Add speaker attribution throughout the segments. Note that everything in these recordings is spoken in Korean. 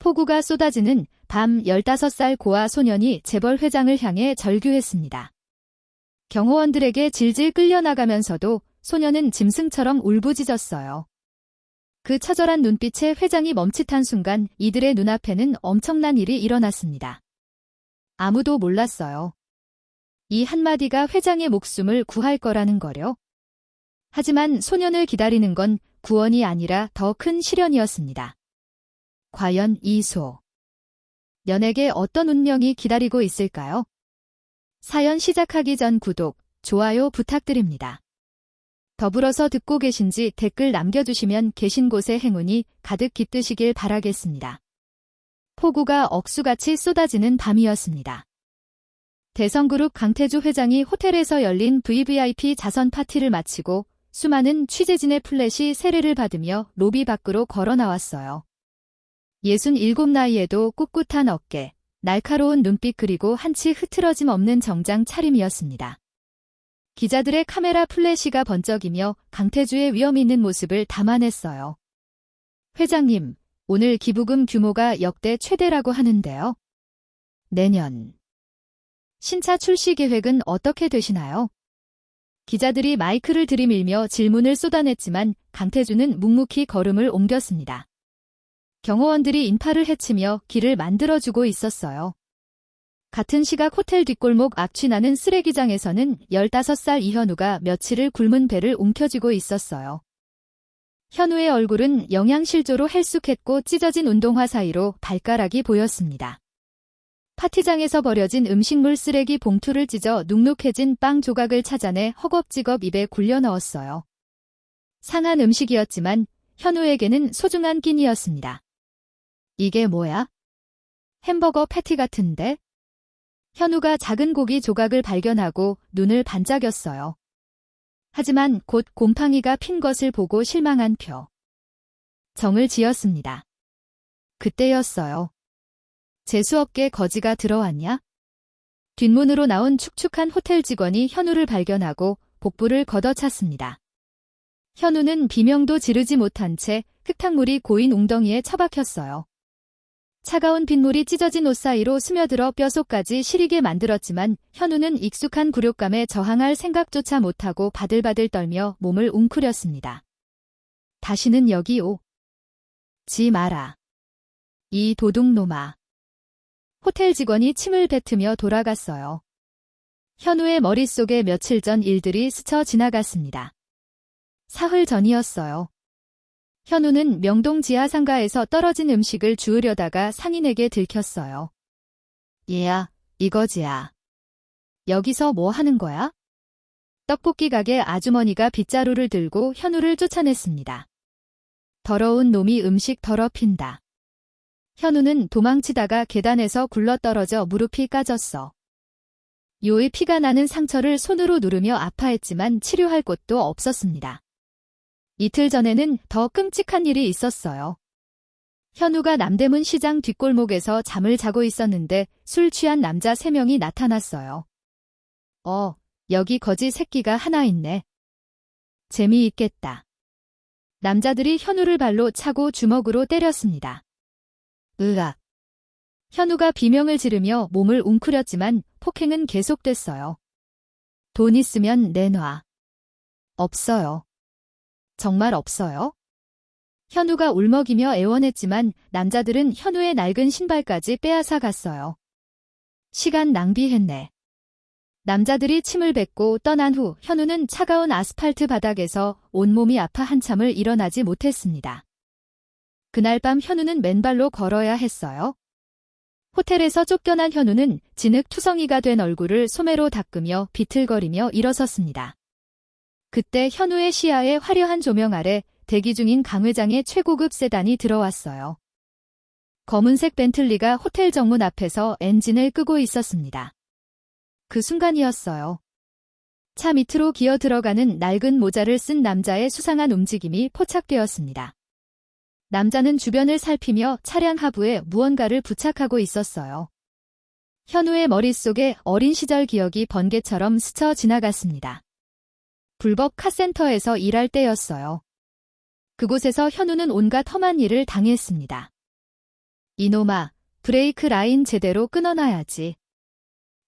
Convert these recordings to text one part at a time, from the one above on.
Speaker 1: 폭우가 쏟아지는 밤 15살 고아 소년이 재벌 회장을 향해 절규했습니다. 경호원들에게 질질 끌려나가면서도 소년은 짐승처럼 울부짖었어요. 그 처절한 눈빛에 회장이 멈칫한 순간 이들의 눈앞에는 엄청난 일이 일어났습니다. 아무도 몰랐어요. 이 한마디가 회장의 목숨을 구할 거라는 거요. 하지만 소년을 기다리는 건 구원이 아니라 더 큰 시련이었습니다. 과연 이 소년에게 어떤 운명이 기다리고 있을까요? 사연 시작하기 전 구독, 좋아요 부탁드립니다. 더불어서 듣고 계신지 댓글 남겨주시면 계신 곳에 행운이 가득 깃드시길 바라겠습니다. 폭우가 억수같이 쏟아지는 밤이었습니다. 대성그룹 강태주 회장이 호텔에서 열린 VVIP 자선 파티를 마치고 수많은 취재진의 플래시 세례를 받으며 로비 밖으로 걸어 나왔어요. 67 나이에도 꿋꿋한 어깨, 날카로운 눈빛 그리고 한치 흐트러짐 없는 정장 차림이었습니다. 기자들의 카메라 플래시가 번쩍이며 강태주의 위험 있는 모습을 담아냈어요. 회장님, 오늘 기부금 규모가 역대 최대라고 하는데요. 내년 신차 출시 계획은 어떻게 되시나요? 기자들이 마이크를 들이밀며 질문을 쏟아냈지만 강태주는 묵묵히 걸음을 옮겼습니다. 경호원들이 인파를 헤치며 길을 만들어주고 있었어요. 같은 시각 호텔 뒷골목 악취나는 쓰레기장에서는 15살 이현우가 며칠을 굶은 배를 움켜쥐고 있었어요. 현우의 얼굴은 영양실조로 헬쑥했고 찢어진 운동화 사이로 발가락이 보였습니다. 파티장에서 버려진 음식물 쓰레기 봉투를 찢어 눅눅해진 빵 조각을 찾아내 허겁지겁 입에 굴려 넣었어요. 상한 음식이었지만 현우에게는 소중한 끼니였습니다. 이게 뭐야? 햄버거 패티 같은데? 현우가 작은 고기 조각을 발견하고 눈을 반짝였어요. 하지만 곧 곰팡이가 핀 것을 보고 실망한 정을 지었습니다. 그때였어요. 재수없게 거지가 들어왔냐? 뒷문으로 나온 축축한 호텔 직원이 현우를 발견하고 복부를 걷어찼습니다. 현우는 비명도 지르지 못한 채 흙탕물이 고인 웅덩이에 처박혔어요. 차가운 빗물이 찢어진 옷 사이로 스며들어 뼛속까지 시리게 만들었지만 현우는 익숙한 굴욕감에 저항할 생각조차 못하고 바들바들 떨며 몸을 웅크렸습니다. 다시는 여기 오지 마라. 이 도둑놈아. 호텔 직원이 침을 뱉으며 돌아갔어요. 현우의 머릿속에 며칠 전 일들이 스쳐 지나갔습니다. 사흘 전이었어요. 현우는 명동 지하상가에서 떨어진 음식을 주우려다가 상인에게 들켰어요. 얘야, 이거지야. 여기서 뭐 하는 거야? 떡볶이 가게 아주머니가 빗자루를 들고 현우를 쫓아냈습니다. 더러운 놈이 음식 더럽힌다. 현우는 도망치다가 계단에서 굴러떨어져 무릎이 까졌어. 요의 피가 나는 상처를 손으로 누르며 아파했지만 치료할 곳도 없었습니다. 이틀 전에는 더 끔찍한 일이 있었어요. 현우가 남대문 시장 뒷골목에서 잠을 자고 있었는데 술 취한 남자 3명이 나타났어요. 여기 거지 새끼가 하나 있네. 재미있겠다. 남자들이 현우를 발로 차고 주먹으로 때렸습니다. 으악. 현우가 비명을 지르며 몸을 웅크렸지만 폭행은 계속됐어요. 돈 있으면 내놔. 없어요. 정말 없어요? 현우가 울먹이며 애원했지만 남자들은 현우의 낡은 신발까지 빼앗아 갔어요. 시간 낭비했네. 남자들이 침을 뱉고 떠난 후 현우는 차가운 아스팔트 바닥에서 온몸이 아파 한참을 일어나지 못했습니다. 그날 밤 현우는 맨발로 걸어야 했어요. 호텔에서 쫓겨난 현우는 진흙투성이가 된 얼굴을 소매로 닦으며 비틀거리며 일어섰습니다. 그때 현우의 시야에 화려한 조명 아래 대기 중인 강 회장의 최고급 세단이 들어왔어요. 검은색 벤틀리가 호텔 정문 앞에서 엔진을 끄고 있었습니다. 그 순간이었어요. 차 밑으로 기어 들어가는 낡은 모자를 쓴 남자의 수상한 움직임이 포착되었습니다. 남자는 주변을 살피며 차량 하부에 무언가를 부착하고 있었어요. 현우의 머릿속에 어린 시절 기억이 번개처럼 스쳐 지나갔습니다. 불법 카센터에서 일할 때였어요. 그곳에서 현우는 온갖 험한 일을 당했습니다. 이놈아, 브레이크 라인 제대로 끊어놔야지.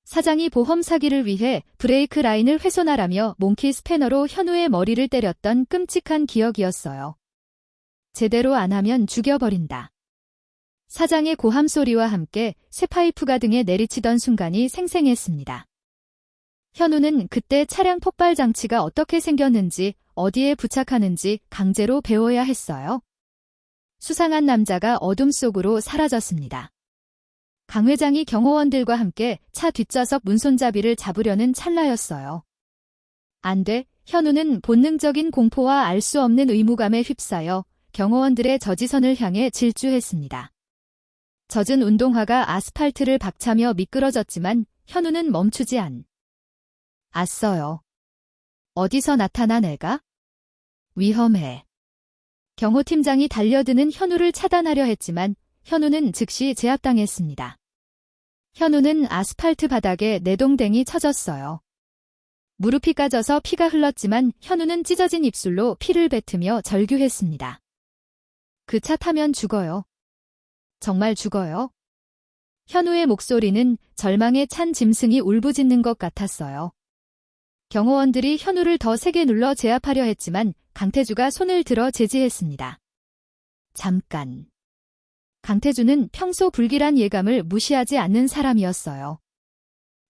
Speaker 1: 사장이 보험 사기를 위해 브레이크 라인을 훼손하라며 몽키 스패너로 현우의 머리를 때렸던 끔찍한 기억이었어요. 제대로 안 하면 죽여버린다. 사장의 고함 소리와 함께 쇠파이프가 등에 내리치던 순간이 생생했습니다. 현우는 그때 차량 폭발 장치가 어떻게 생겼는지, 어디에 부착하는지 강제로 배워야 했어요. 수상한 남자가 어둠 속으로 사라졌습니다. 강 회장이 경호원들과 함께 차 뒷좌석 문손잡이를 잡으려는 찰나였어요. 안 돼, 현우는 본능적인 공포와 알 수 없는 의무감에 휩싸여 경호원들의 저지선을 향해 질주했습니다. 젖은 운동화가 아스팔트를 박차며 미끄러졌지만 현우는 멈추지 않았어요. 어디서 나타난 애가? 위험해. 경호팀장이 달려드는 현우를 차단하려 했지만 현우는 즉시 제압당했습니다. 현우는 아스팔트 바닥에 내동댕이 쳐졌어요. 무릎이 까져서 피가 흘렀지만 현우는 찢어진 입술로 피를 뱉으며 절규했습니다. 그 차 타면 죽어요. 정말 죽어요. 현우의 목소리는 절망에 찬 짐승이 울부짖는 것 같았어요. 경호원들이 현우를 더 세게 눌러 제압하려 했지만 강태주가 손을 들어 제지했습니다. 잠깐. 강태주는 평소 불길한 예감을 무시하지 않는 사람이었어요.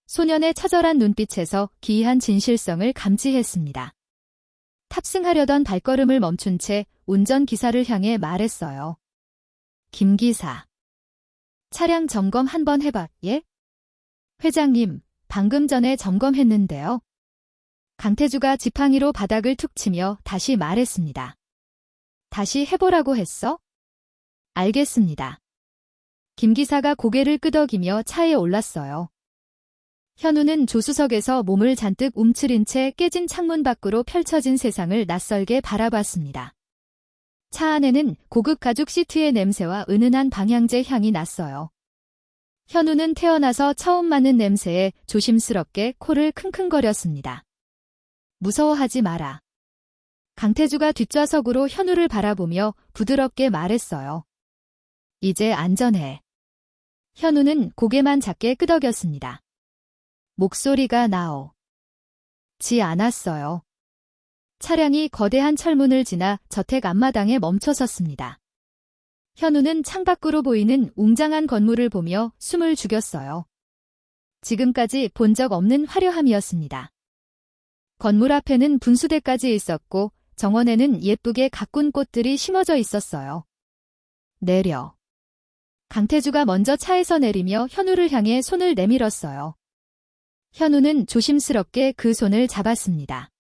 Speaker 1: 소년의 처절한 눈빛에서 기이한 진실성을 감지했습니다. 탑승하려던 발걸음을 멈춘 채 운전기사를 향해 말했어요. 김 기사. 차량 점검 한번 해봐, 예? 회장님, 방금 전에 점검했는데요. 강태주가 지팡이로 바닥을 툭 치며 다시 말했습니다. 다시 해보라고 했어? 알겠습니다. 김 기사가 고개를 끄덕이며 차에 올랐어요. 현우는 조수석에서 몸을 잔뜩 움츠린 채 깨진 창문 밖으로 펼쳐진 세상을 낯설게 바라봤습니다. 차 안에는 고급 가죽 시트의 냄새와 은은한 방향제 향이 났어요. 현우는 태어나서 처음 맡는 냄새에 조심스럽게 코를 킁킁거렸습니다. 무서워하지 마라. 강태주가 뒷좌석으로 현우를 바라보며 부드럽게 말했어요. 이제 안전해. 현우는 고개만 작게 끄덕였습니다. 목소리가 나오지 않았어요. 차량이 거대한 철문을 지나 저택 앞마당에 멈춰섰습니다. 현우는 창밖으로 보이는 웅장한 건물을 보며 숨을 죽였어요. 지금까지 본 적 없는 화려함이었습니다. 건물 앞에는 분수대까지 있었고 정원에는 예쁘게 가꾼 꽃들이 심어져 있었어요. 내려. 강태주가 먼저 차에서 내리며 현우를 향해 손을 내밀었어요. 현우는 조심스럽게 그 손을 잡았습니다.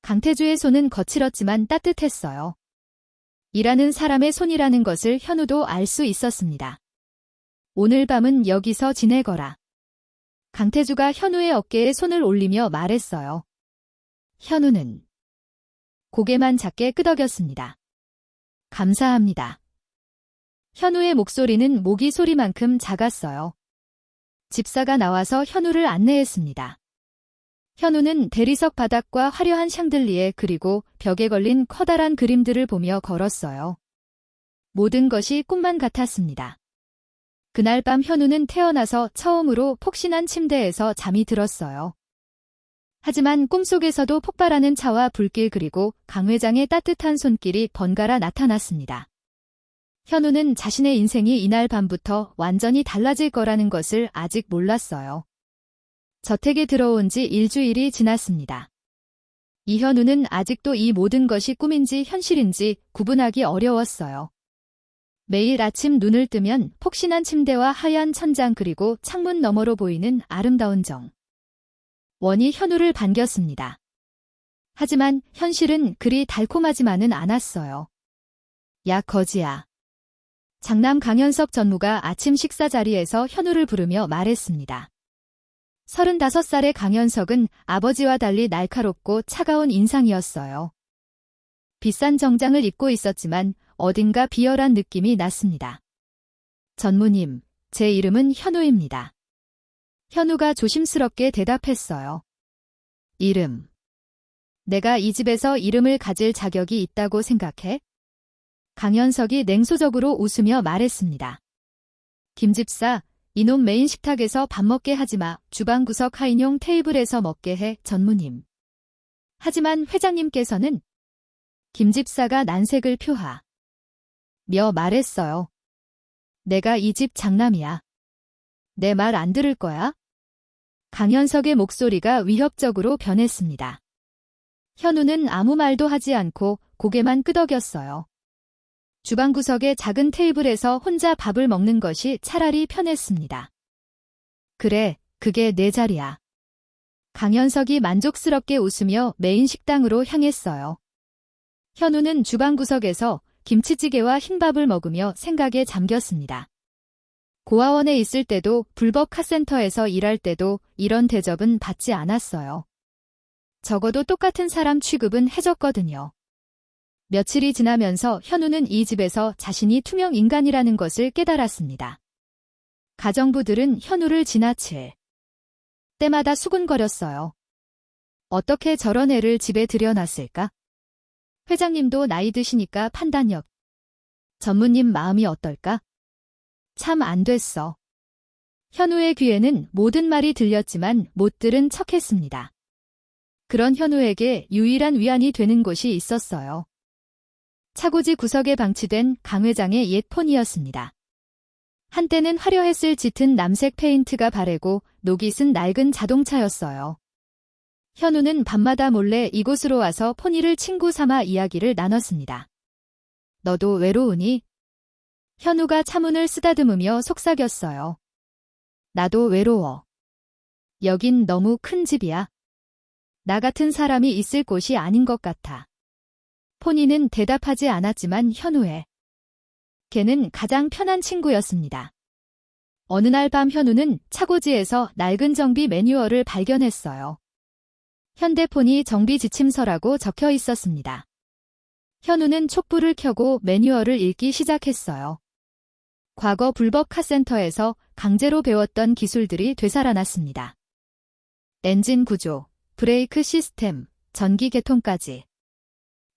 Speaker 1: 강태주의 손은 거칠었지만 따뜻했어요. 일하는 사람의 손이라는 것을 현우도 알 수 있었습니다. 오늘 밤은 여기서 지내거라. 강태주가 현우의 어깨에 손을 올리며 말했어요. 현우는 고개만 작게 끄덕였습니다. 감사합니다. 현우의 목소리는 모기 소리만큼 작았어요. 집사가 나와서 현우를 안내했습니다. 현우는 대리석 바닥과 화려한 샹들리에 그리고 벽에 걸린 커다란 그림들을 보며 걸었어요. 모든 것이 꿈만 같았습니다. 그날 밤 현우는 태어나서 처음으로 폭신한 침대에서 잠이 들었어요. 하지만 꿈속에서도 폭발하는 차와 불길 그리고 강 회장의 따뜻한 손길이 번갈아 나타났습니다. 현우는 자신의 인생이 이날 밤부터 완전히 달라질 거라는 것을 아직 몰랐어요. 저택에 들어온 지 일주일이 지났습니다. 이현우는 아직도 이 모든 것이 꿈인지 현실인지 구분하기 어려웠어요. 매일 아침 눈을 뜨면 폭신한 침대와 하얀 천장 그리고 창문 너머로 보이는 아름다운 정원이 현우를 반겼습니다. 하지만 현실은 그리 달콤하지만은 않았어요. 야 거지야. 장남 강현석 전무가 아침 식사 자리에서 현우를 부르며 말했습니다. 35살의 강현석은 아버지와 달리 날카롭고 차가운 인상이었어요. 비싼 정장을 입고 있었지만 어딘가 비열한 느낌이 났습니다. 전무님, 제 이름은 현우입니다. 현우가 조심스럽게 대답했어요. 이름. 내가 이 집에서 이름을 가질 자격이 있다고 생각해? 강현석이 냉소적으로 웃으며 말했습니다. 김집사, 이놈 메인 식탁에서 밥 먹게 하지마. 주방 구석 하인용 테이블에서 먹게 해. 전무님. 하지만 회장님께서는 김집사가 난색을 표하며 말했어요. 내가 이 집 장남이야. 내 말 안 들을 거야? 강현석의 목소리가 위협적으로 변했습니다. 현우는 아무 말도 하지 않고 고개만 끄덕였어요. 주방 구석의 작은 테이블에서 혼자 밥을 먹는 것이 차라리 편했습니다. 그래, 그게 내 자리야. 강현석이 만족스럽게 웃으며 메인 식당으로 향했어요. 현우는 주방 구석에서 김치찌개와 흰밥을 먹으며 생각에 잠겼습니다. 고아원에 있을 때도 불법 카센터에서 일할 때도 이런 대접은 받지 않았어요. 적어도 똑같은 사람 취급은 해줬거든요. 며칠이 지나면서 현우는 이 집에서 자신이 투명 인간이라는 것을 깨달았습니다. 가정부들은 현우를 지나칠 때마다 수군거렸어요. 어떻게 저런 애를 집에 들여놨을까? 회장님도 나이 드시니까 판단력. 전무님 마음이 어떨까? 참 안 됐어. 현우의 귀에는 모든 말이 들렸지만 못 들은 척했습니다. 그런 현우에게 유일한 위안이 되는 곳이 있었어요. 차고지 구석에 방치된 강 회장의 옛 폰이었습니다. 한때는 화려했을 짙은 남색 페인트가 바래고 녹이 쓴 낡은 자동차였어요. 현우는 밤마다 몰래 이곳으로 와서 폰이를 친구 삼아 이야기를 나눴습니다. 너도 외로우니? 현우가 차문을 쓰다듬으며 속삭였어요. 나도 외로워. 여긴 너무 큰 집이야. 나 같은 사람이 있을 곳이 아닌 것 같아. 폰이는 대답하지 않았지만 현우의 걔는 가장 편한 친구였습니다. 어느 날 밤 현우는 차고지에서 낡은 정비 매뉴얼을 발견했어요. 현대폰이 정비 지침서라고 적혀 있었습니다. 현우는 촛불을 켜고 매뉴얼을 읽기 시작했어요. 과거 불법 카센터에서 강제로 배웠던 기술들이 되살아났습니다. 엔진 구조, 브레이크 시스템, 전기 개통까지.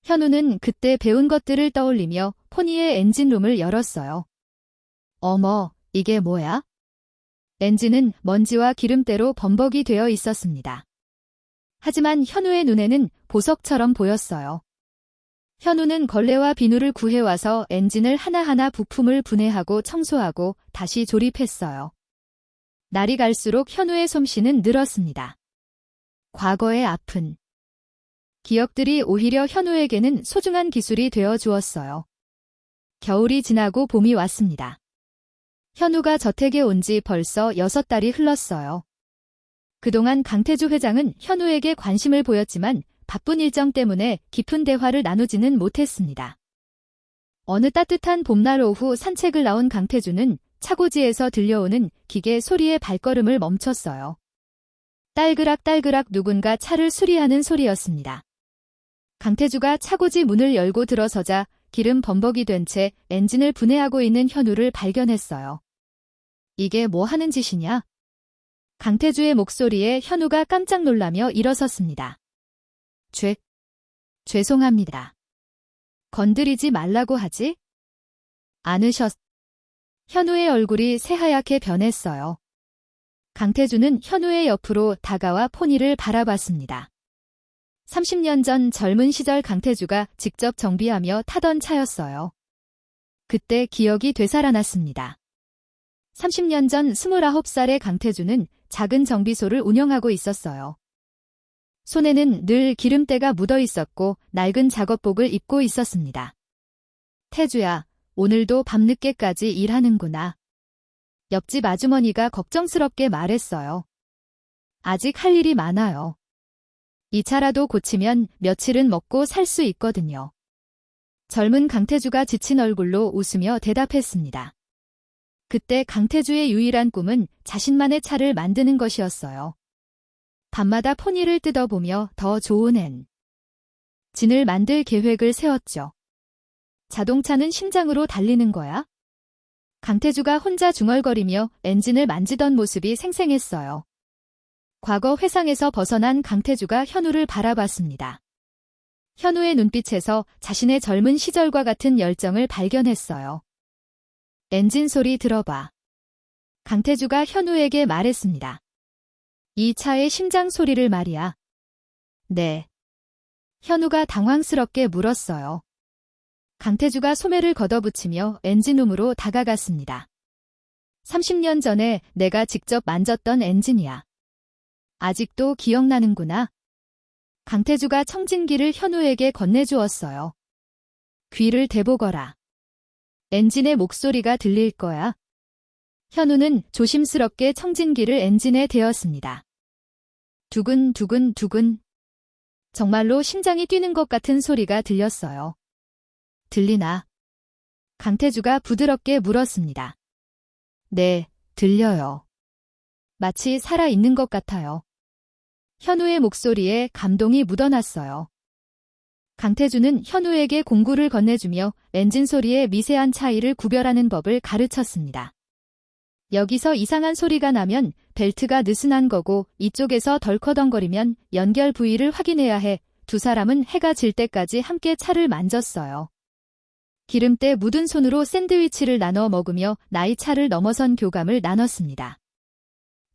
Speaker 1: 현우는 그때 배운 것들을 떠올리며 포니의 엔진룸을 열었어요. 어머, 이게 뭐야? 엔진은 먼지와 기름때로 범벅이 되어 있었습니다. 하지만 현우의 눈에는 보석처럼 보였어요. 현우는 걸레와 비누를 구해와서 엔진을 하나하나 부품을 분해하고 청소하고 다시 조립했어요. 날이 갈수록 현우의 솜씨는 늘었습니다. 과거의 아픈 기억들이 오히려 현우에게는 소중한 기술이 되어 주었어요. 겨울이 지나고 봄이 왔습니다. 현우가 저택에 온 지 벌써 6달이 흘렀어요. 그동안 강태주 회장은 현우에게 관심을 보였지만 바쁜 일정 때문에 깊은 대화를 나누지는 못했습니다. 어느 따뜻한 봄날 오후 산책을 나온 강태주는 차고지에서 들려오는 기계 소리에 발걸음을 멈췄어요. 딸그락딸그락 누군가 차를 수리하는 소리였습니다. 강태주가 차고지 문을 열고 들어서자 기름 범벅이 된 채 엔진을 분해하고 있는 현우를 발견했어요. 이게 뭐 하는 짓이냐? 강태주의 목소리에 현우가 깜짝 놀라며 일어섰습니다. 죄송합니다. 건드리지 말라고 하지? 않으셨. 현우의 얼굴이 새하얗게 변했어요. 강태주는 현우의 옆으로 다가와 포니를 바라봤습니다. 30년 전 젊은 시절 강태주가 직접 정비하며 타던 차였어요. 그때 기억이 되살아났습니다. 30년 전 29살의 강태주는 작은 정비소를 운영하고 있었어요. 손에는 늘 기름때가 묻어 있었고 낡은 작업복을 입고 있었습니다. 태주야, 오늘도 밤늦게까지 일하는구나. 옆집 아주머니가 걱정스럽게 말했어요. 아직 할 일이 많아요. 이 차라도 고치면 며칠은 먹고 살 수 있거든요. 젊은 강태주가 지친 얼굴로 웃으며 대답했습니다. 그때 강태주의 유일한 꿈은 자신만의 차를 만드는 것이었어요. 밤마다 포니를 뜯어보며 더 좋은 엔진을 만들 계획을 세웠죠. 자동차는 심장으로 달리는 거야? 강태주가 혼자 중얼거리며 엔진을 만지던 모습이 생생했어요. 과거 회상에서 벗어난 강태주가 현우를 바라봤습니다. 현우의 눈빛에서 자신의 젊은 시절과 같은 열정을 발견했어요. 엔진 소리 들어봐. 강태주가 현우에게 말했습니다. 이 차의 심장 소리를 말이야. 네. 현우가 당황스럽게 물었어요. 강태주가 소매를 걷어붙이며 엔진룸으로 다가갔습니다. 30년 전에 내가 직접 만졌던 엔진이야. 아직도 기억나는구나. 강태주가 청진기를 현우에게 건네주었어요. 귀를 대보거라. 엔진의 목소리가 들릴 거야. 현우는 조심스럽게 청진기를 엔진에 대었습니다. 두근두근두근. 정말로 심장이 뛰는 것 같은 소리가 들렸어요. 들리나? 강태주가 부드럽게 물었습니다. 네, 들려요. 마치 살아있는 것 같아요. 현우의 목소리에 감동이 묻어났어요. 강태주는 현우에게 공구를 건네주며 엔진 소리의 미세한 차이를 구별하는 법을 가르쳤습니다. 여기서 이상한 소리가 나면 벨트가 느슨한 거고 이쪽에서 덜커덩거리면 연결 부위를 확인해야 해. 두 사람은 해가 질 때까지 함께 차를 만졌어요. 기름때 묻은 손으로 샌드위치를 나눠 먹으며 나이 차를 넘어선 교감을 나눴습니다.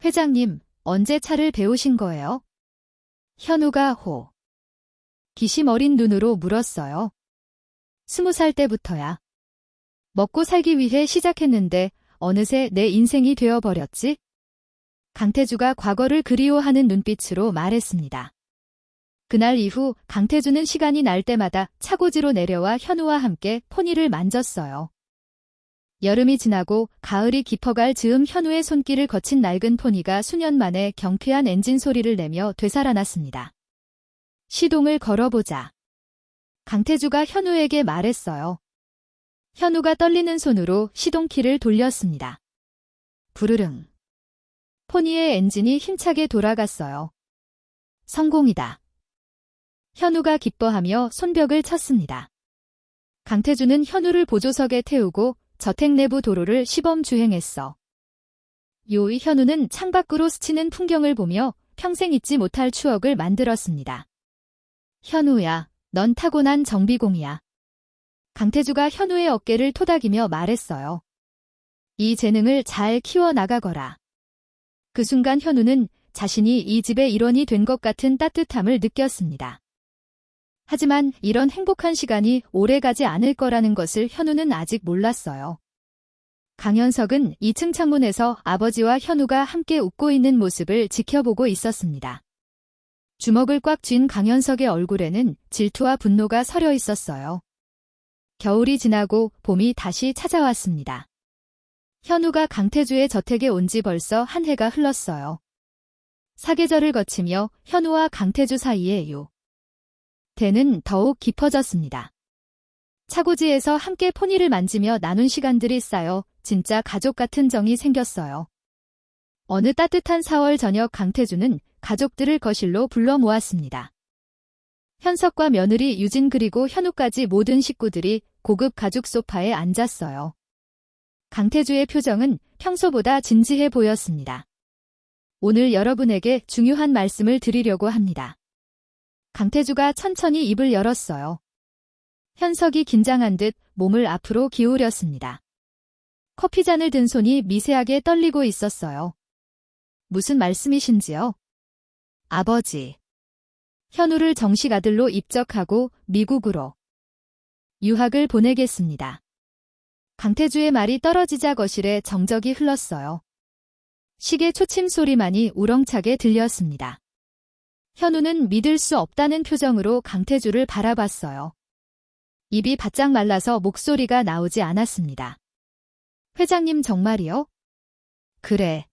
Speaker 1: 회장님, 언제 차를 배우신 거예요? 현우가 기심 어린 눈으로 물었어요. 20살 때부터야. 먹고 살기 위해 시작했는데 어느새 내 인생이 되어버렸지? 강태주가 과거를 그리워하는 눈빛으로 말했습니다. 그날 이후 강태주는 시간이 날 때마다 차고지로 내려와 현우와 함께 포니를 만졌어요. 여름이 지나고 가을이 깊어갈 즈음 현우의 손길을 거친 낡은 포니가 수년 만에 경쾌한 엔진 소리를 내며 되살아났습니다. 시동을 걸어보자. 강태주가 현우에게 말했어요. 현우가 떨리는 손으로 시동키를 돌렸습니다. 부르릉. 포니의 엔진이 힘차게 돌아갔어요. 성공이다. 현우가 기뻐하며 손뼉을 쳤습니다. 강태주는 현우를 보조석에 태우고 저택 내부 도로를 시범 주행했어. 요이 현우는 창밖으로 스치는 풍경을 보며 평생 잊지 못할 추억을 만들었습니다. 현우야, 넌 타고난 정비공이야. 강태주가 현우의 어깨를 토닥이며 말했어요. 이 재능을 잘 키워나가거라. 그 순간 현우는 자신이 이 집의 일원이 된 것 같은 따뜻함을 느꼈습니다. 하지만 이런 행복한 시간이 오래가지 않을 거라는 것을 현우는 아직 몰랐어요. 강현석은 2층 창문에서 아버지와 현우가 함께 웃고 있는 모습을 지켜보고 있었습니다. 주먹을 꽉 쥔 강현석의 얼굴에는 질투와 분노가 서려 있었어요. 겨울이 지나고 봄이 다시 찾아왔습니다. 현우가 강태주의 저택에 온 지 벌써 한 해가 흘렀어요. 사계절을 거치며 현우와 강태주 사이의 대는 더욱 깊어졌습니다. 차고지에서 함께 포니를 만지며 나눈 시간들이 쌓여 진짜 가족 같은 정이 생겼어요. 어느 따뜻한 4월 저녁 강태주는 가족들을 거실로 불러 모았습니다. 현석과 며느리 유진 그리고 현우까지 모든 식구들이 고급 가죽 소파에 앉았어요. 강태주의 표정은 평소보다 진지해 보였습니다. 오늘 여러분에게 중요한 말씀을 드리려고 합니다. 강태주가 천천히 입을 열었어요. 현석이 긴장한 듯 몸을 앞으로 기울였습니다. 커피잔을 든 손이 미세하게 떨리고 있었어요. 무슨 말씀이신지요? 아버지. 현우를 정식 아들로 입적하고 미국으로 유학을 보내겠습니다. 강태주의 말이 떨어지자 거실에 정적이 흘렀어요. 시계 초침 소리만이 우렁차게 들렸습니다. 현우는 믿을 수 없다는 표정으로 강태주를 바라봤어요. 입이 바짝 말라서 목소리가 나오지 않았습니다. 회장님 정말이요? 그래.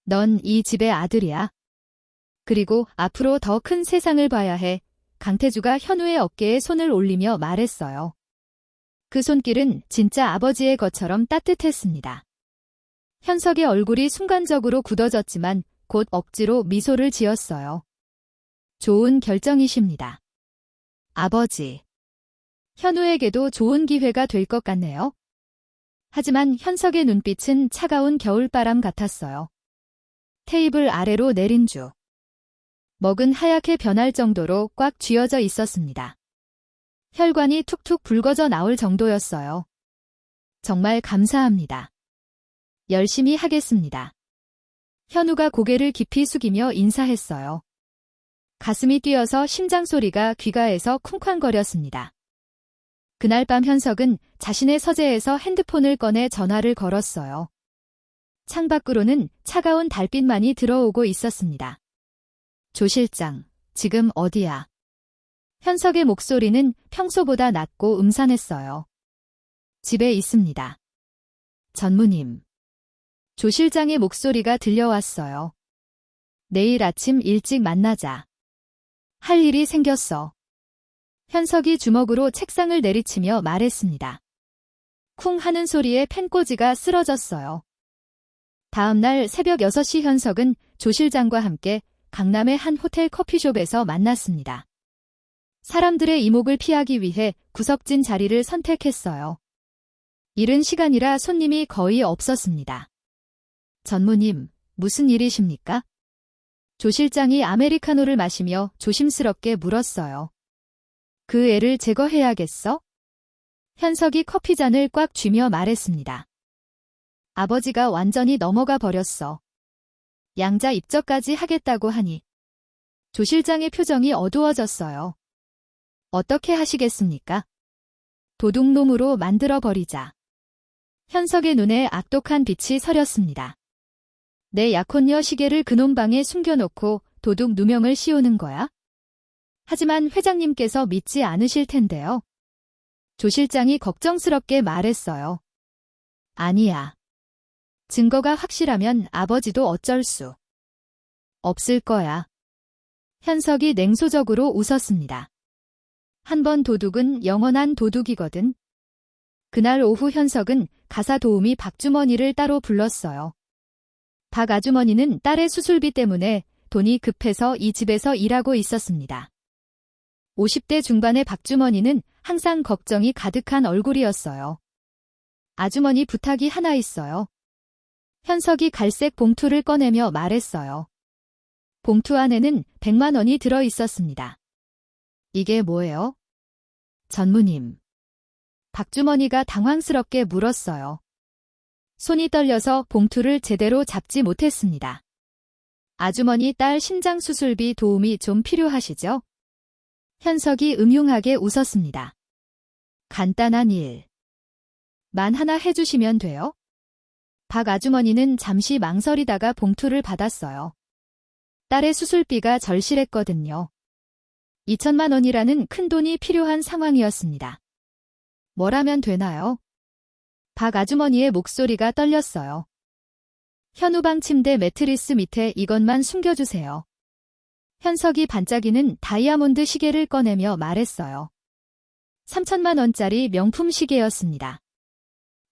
Speaker 1: 넌 이 집의 아들이야. 그리고 앞으로 더 큰 세상을 봐야 해. 강태주가 현우의 어깨에 손을 올리며 말했어요. 그 손길은 진짜 아버지의 것처럼 따뜻했습니다. 현석의 얼굴이 순간적으로 굳어졌지만 곧 억지로 미소를 지었어요. 좋은 결정이십니다. 아버지. 현우에게도 좋은 기회가 될 것 같네요. 하지만 현석의 눈빛은 차가운 겨울바람 같았어요. 테이블 아래로 내린 먹은 하얗게 변할 정도로 꽉 쥐어져 있었습니다. 혈관이 툭툭 붉어져 나올 정도였어요. 정말 감사합니다. 열심히 하겠습니다. 현우가 고개를 깊이 숙이며 인사했어요. 가슴이 뛰어서 심장 소리가 귀가에서 쿵쾅거렸습니다. 그날 밤 현석은 자신의 서재에서 핸드폰을 꺼내 전화를 걸었어요. 창밖으로는 차가운 달빛만이 들어오고 있었습니다. 조 실장, 지금 어디야? 현석의 목소리는 평소보다 낮고 음산했어요. 집에 있습니다. 전무님. 조 실장의 목소리가 들려왔어요. 내일 아침 일찍 만나자. 할 일이 생겼어. 현석이 주먹으로 책상을 내리치며 말했습니다. 쿵 하는 소리에 펜꽂이가 쓰러졌어요. 다음 날 새벽 6시 현석은 조 실장과 함께 강남의 한 호텔 커피숍에서 만났습니다. 사람들의 이목을 피하기 위해 구석진 자리를 선택했어요. 이른 시간이라 손님이 거의 없었습니다. 전무님, 무슨 일이십니까? 조 실장이 아메리카노를 마시며 조심스럽게 물었어요. 그 애를 제거해야겠어? 현석이 커피잔을 꽉 쥐며 말했습니다. 아버지가 완전히 넘어가 버렸어. 양자 입적까지 하겠다고 하니. 조 실장의 표정이 어두워졌어요. 어떻게 하시겠습니까? 도둑놈으로 만들어버리자. 현석의 눈에 악독한 빛이 서렸습니다. 내 약혼녀 시계를 그놈 방에 숨겨놓고 도둑 누명을 씌우는 거야? 하지만 회장님께서 믿지 않으실 텐데요. 조 실장이 걱정스럽게 말했어요. 아니야. 증거가 확실하면 아버지도 어쩔 수 없을 거야. 현석이 냉소적으로 웃었습니다. 한 번 도둑은 영원한 도둑이거든. 그날 오후 현석은 가사 도우미 박주머니를 따로 불렀어요. 박 아주머니는 딸의 수술비 때문에 돈이 급해서 이 집에서 일하고 있었습니다. 50대 중반의 박주머니는 항상 걱정이 가득한 얼굴이었어요. 아주머니 부탁이 하나 있어요. 현석이 갈색 봉투를 꺼내며 말했어요. 봉투 안에는 100만 원이 들어 있었습니다. 이게 뭐예요? 전무님. 박주머니가 당황스럽게 물었어요. 손이 떨려서 봉투를 제대로 잡지 못했습니다. 아주머니 딸 심장 수술비 도움이 좀 필요하시죠? 현석이 음흉하게 웃었습니다. 간단한 일. 만 하나 해주시면 돼요? 박 아주머니는 잠시 망설이다가 봉투를 받았어요. 딸의 수술비가 절실했거든요. 2천만 원이라는 큰 돈이 필요한 상황이었습니다. 뭐라면 되나요? 박 아주머니의 목소리가 떨렸어요. 현우방 침대 매트리스 밑에 이것만 숨겨주세요. 현석이 반짝이는 다이아몬드 시계를 꺼내며 말했어요. 3천만 원짜리 명품 시계였습니다.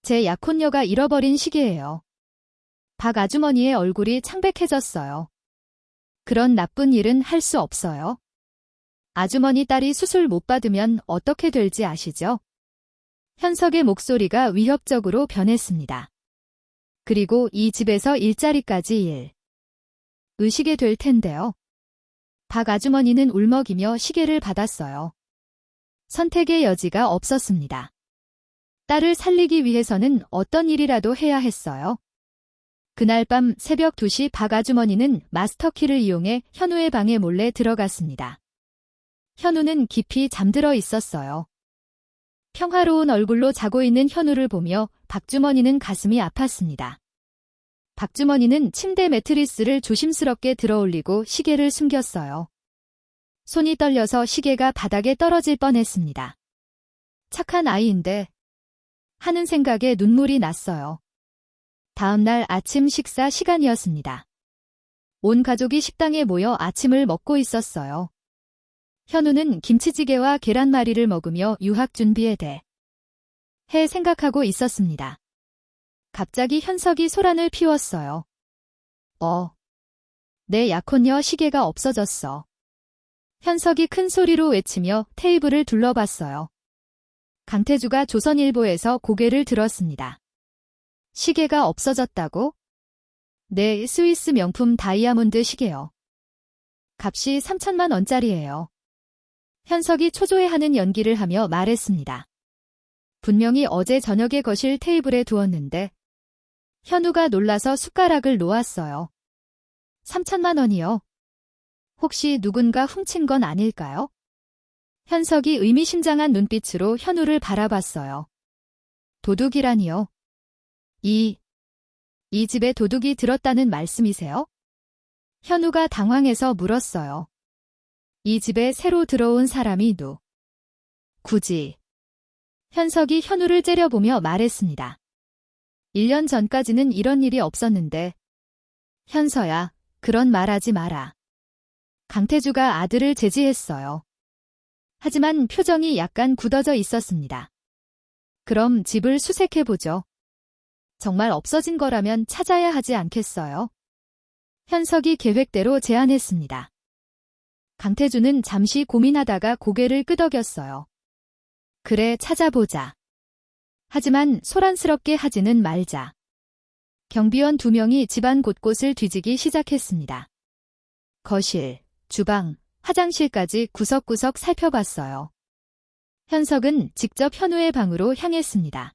Speaker 1: 제 약혼녀가 잃어버린 시계예요. 박 아주머니의 얼굴이 창백해졌어요. 그런 나쁜 일은 할 수 없어요. 아주머니 딸이 수술 못 받으면 어떻게 될지 아시죠? 현석의 목소리가 위협적으로 변했습니다. 그리고 이 집에서 일자리까지 의식이 될 텐데요. 박 아주머니는 울먹이며 시계를 받았어요. 선택의 여지가 없었습니다. 딸을 살리기 위해서는 어떤 일이라도 해야 했어요. 그날 밤 새벽 2시 박 아주머니는 마스터키를 이용해 현우의 방에 몰래 들어갔습니다. 현우는 깊이 잠들어 있었어요. 평화로운 얼굴로 자고 있는 현우를 보며 박주머니는 가슴이 아팠습니다. 박주머니는 침대 매트리스를 조심스럽게 들어올리고 시계를 숨겼어요. 손이 떨려서 시계가 바닥에 떨어질 뻔했습니다. 착한 아이인데 하는 생각에 눈물이 났어요. 다음 날 아침 식사 시간이었습니다. 온 가족이 식당에 모여 아침을 먹고 있었어요. 현우는 김치찌개와 계란말이를 먹으며 유학 준비에 대해 생각하고 있었습니다. 갑자기 현석이 소란을 피웠어요. 내 약혼녀 시계가 없어졌어. 현석이 큰 소리로 외치며 테이블을 둘러봤어요. 강태주가 조선일보에서 고개를 들었습니다. 시계가 없어졌다고? 네, 스위스 명품 다이아몬드 시계요. 값이 3천만 원짜리예요. 현석이 초조해하는 연기를 하며 말했습니다. 분명히 어제 저녁에 거실 테이블에 두었는데. 현우가 놀라서 숟가락을 놓았어요. 3천만 원이요? 혹시 누군가 훔친 건 아닐까요? 현석이 의미심장한 눈빛으로 현우를 바라봤어요. 도둑이라니요? 이 집에 도둑이 들었다는 말씀이세요? 현우가 당황해서 물었어요. 이 집에 새로 들어온 사람이 굳이. 현석이 현우를 째려보며 말했습니다. 1년 전까지는 이런 일이 없었는데. 현서야, 그런 말하지 마라. 강태주가 아들을 제지했어요. 하지만 표정이 약간 굳어져 있었습니다. 그럼 집을 수색해보죠. 정말 없어진 거라면 찾아야 하지 않겠어요? 현석이 계획대로 제안했습니다. 강태주는 잠시 고민하다가 고개를 끄덕였어요. 그래, 찾아보자. 하지만 소란스럽게 하지는 말자. 경비원 2명이 집안 곳곳을 뒤지기 시작했습니다. 거실, 주방, 화장실까지 구석구석 살펴봤어요. 현석은 직접 현우의 방으로 향했습니다.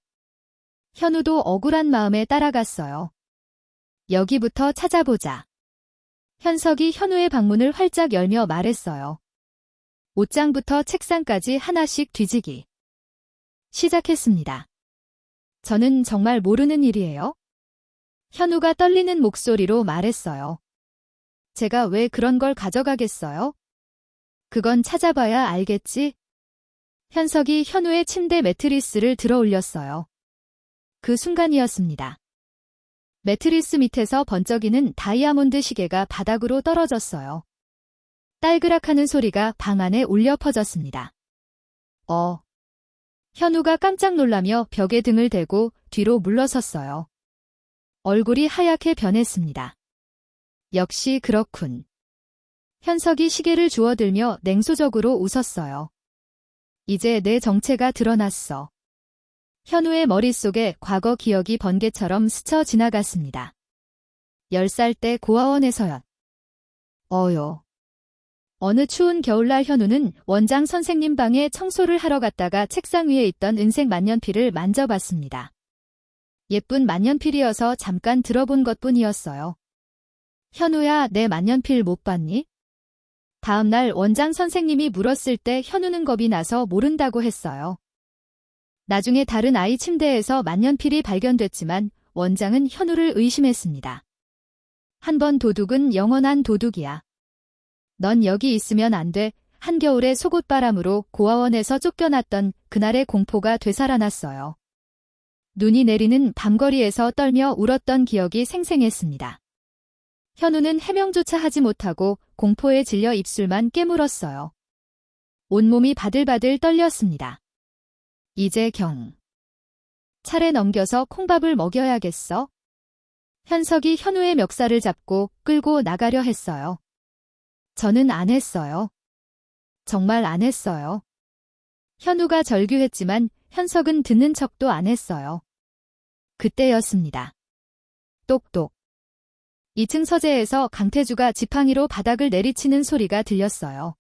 Speaker 1: 현우도 억울한 마음에 따라갔어요. 여기부터 찾아보자. 현석이 현우의 방문을 활짝 열며 말했어요. 옷장부터 책상까지 하나씩 뒤지기. 시작했습니다. 저는 정말 모르는 일이에요? 현우가 떨리는 목소리로 말했어요. 제가 왜 그런 걸 가져가겠어요? 그건 찾아봐야 알겠지? 현석이 현우의 침대 매트리스를 들어 올렸어요. 그 순간이었습니다. 매트리스 밑에서 번쩍이는 다이아몬드 시계가 바닥으로 떨어졌어요. 딸그락하는 소리가 방 안에 울려 퍼졌습니다. 현우가 깜짝 놀라며 벽에 등을 대고 뒤로 물러섰어요. 얼굴이 하얗게 변했습니다. 역시 그렇군. 현석이 시계를 주워들며 냉소적으로 웃었어요. 이제 내 정체가 드러났어. 현우의 머릿속에 과거 기억이 번개처럼 스쳐 지나갔습니다. 10살 때 고아원에서였. 어느 추운 겨울날 현우는 원장 선생님 방에 청소를 하러 갔다가 책상 위에 있던 은색 만년필을 만져봤습니다. 예쁜 만년필이어서 잠깐 들어본 것뿐이었어요. 현우야, 내 만년필 못 봤니? 다음 날 원장 선생님이 물었을 때 현우는 겁이 나서 모른다고 했어요. 나중에 다른 아이 침대에서 만년필이 발견됐지만 원장은 현우를 의심했습니다. 한 번 도둑은 영원한 도둑이야. 넌 여기 있으면 안 돼. 한겨울의 속옷바람으로 고아원에서 쫓겨났던 그날의 공포가 되살아났어요. 눈이 내리는 밤거리에서 떨며 울었던 기억이 생생했습니다. 현우는 해명조차 하지 못하고 공포에 질려 입술만 깨물었어요. 온몸이 바들바들 떨렸습니다. 이제 차례 넘겨서 콩밥을 먹여야겠어. 현석이 현우의 멱살을 잡고 끌고 나가려 했어요. 저는 안 했어요. 정말 안 했어요. 현우가 절규했지만 현석은 듣는 척도 안 했어요. 그때였습니다. 똑똑. 2층 서재에서 강태주가 지팡이로 바닥을 내리치는 소리가 들렸어요.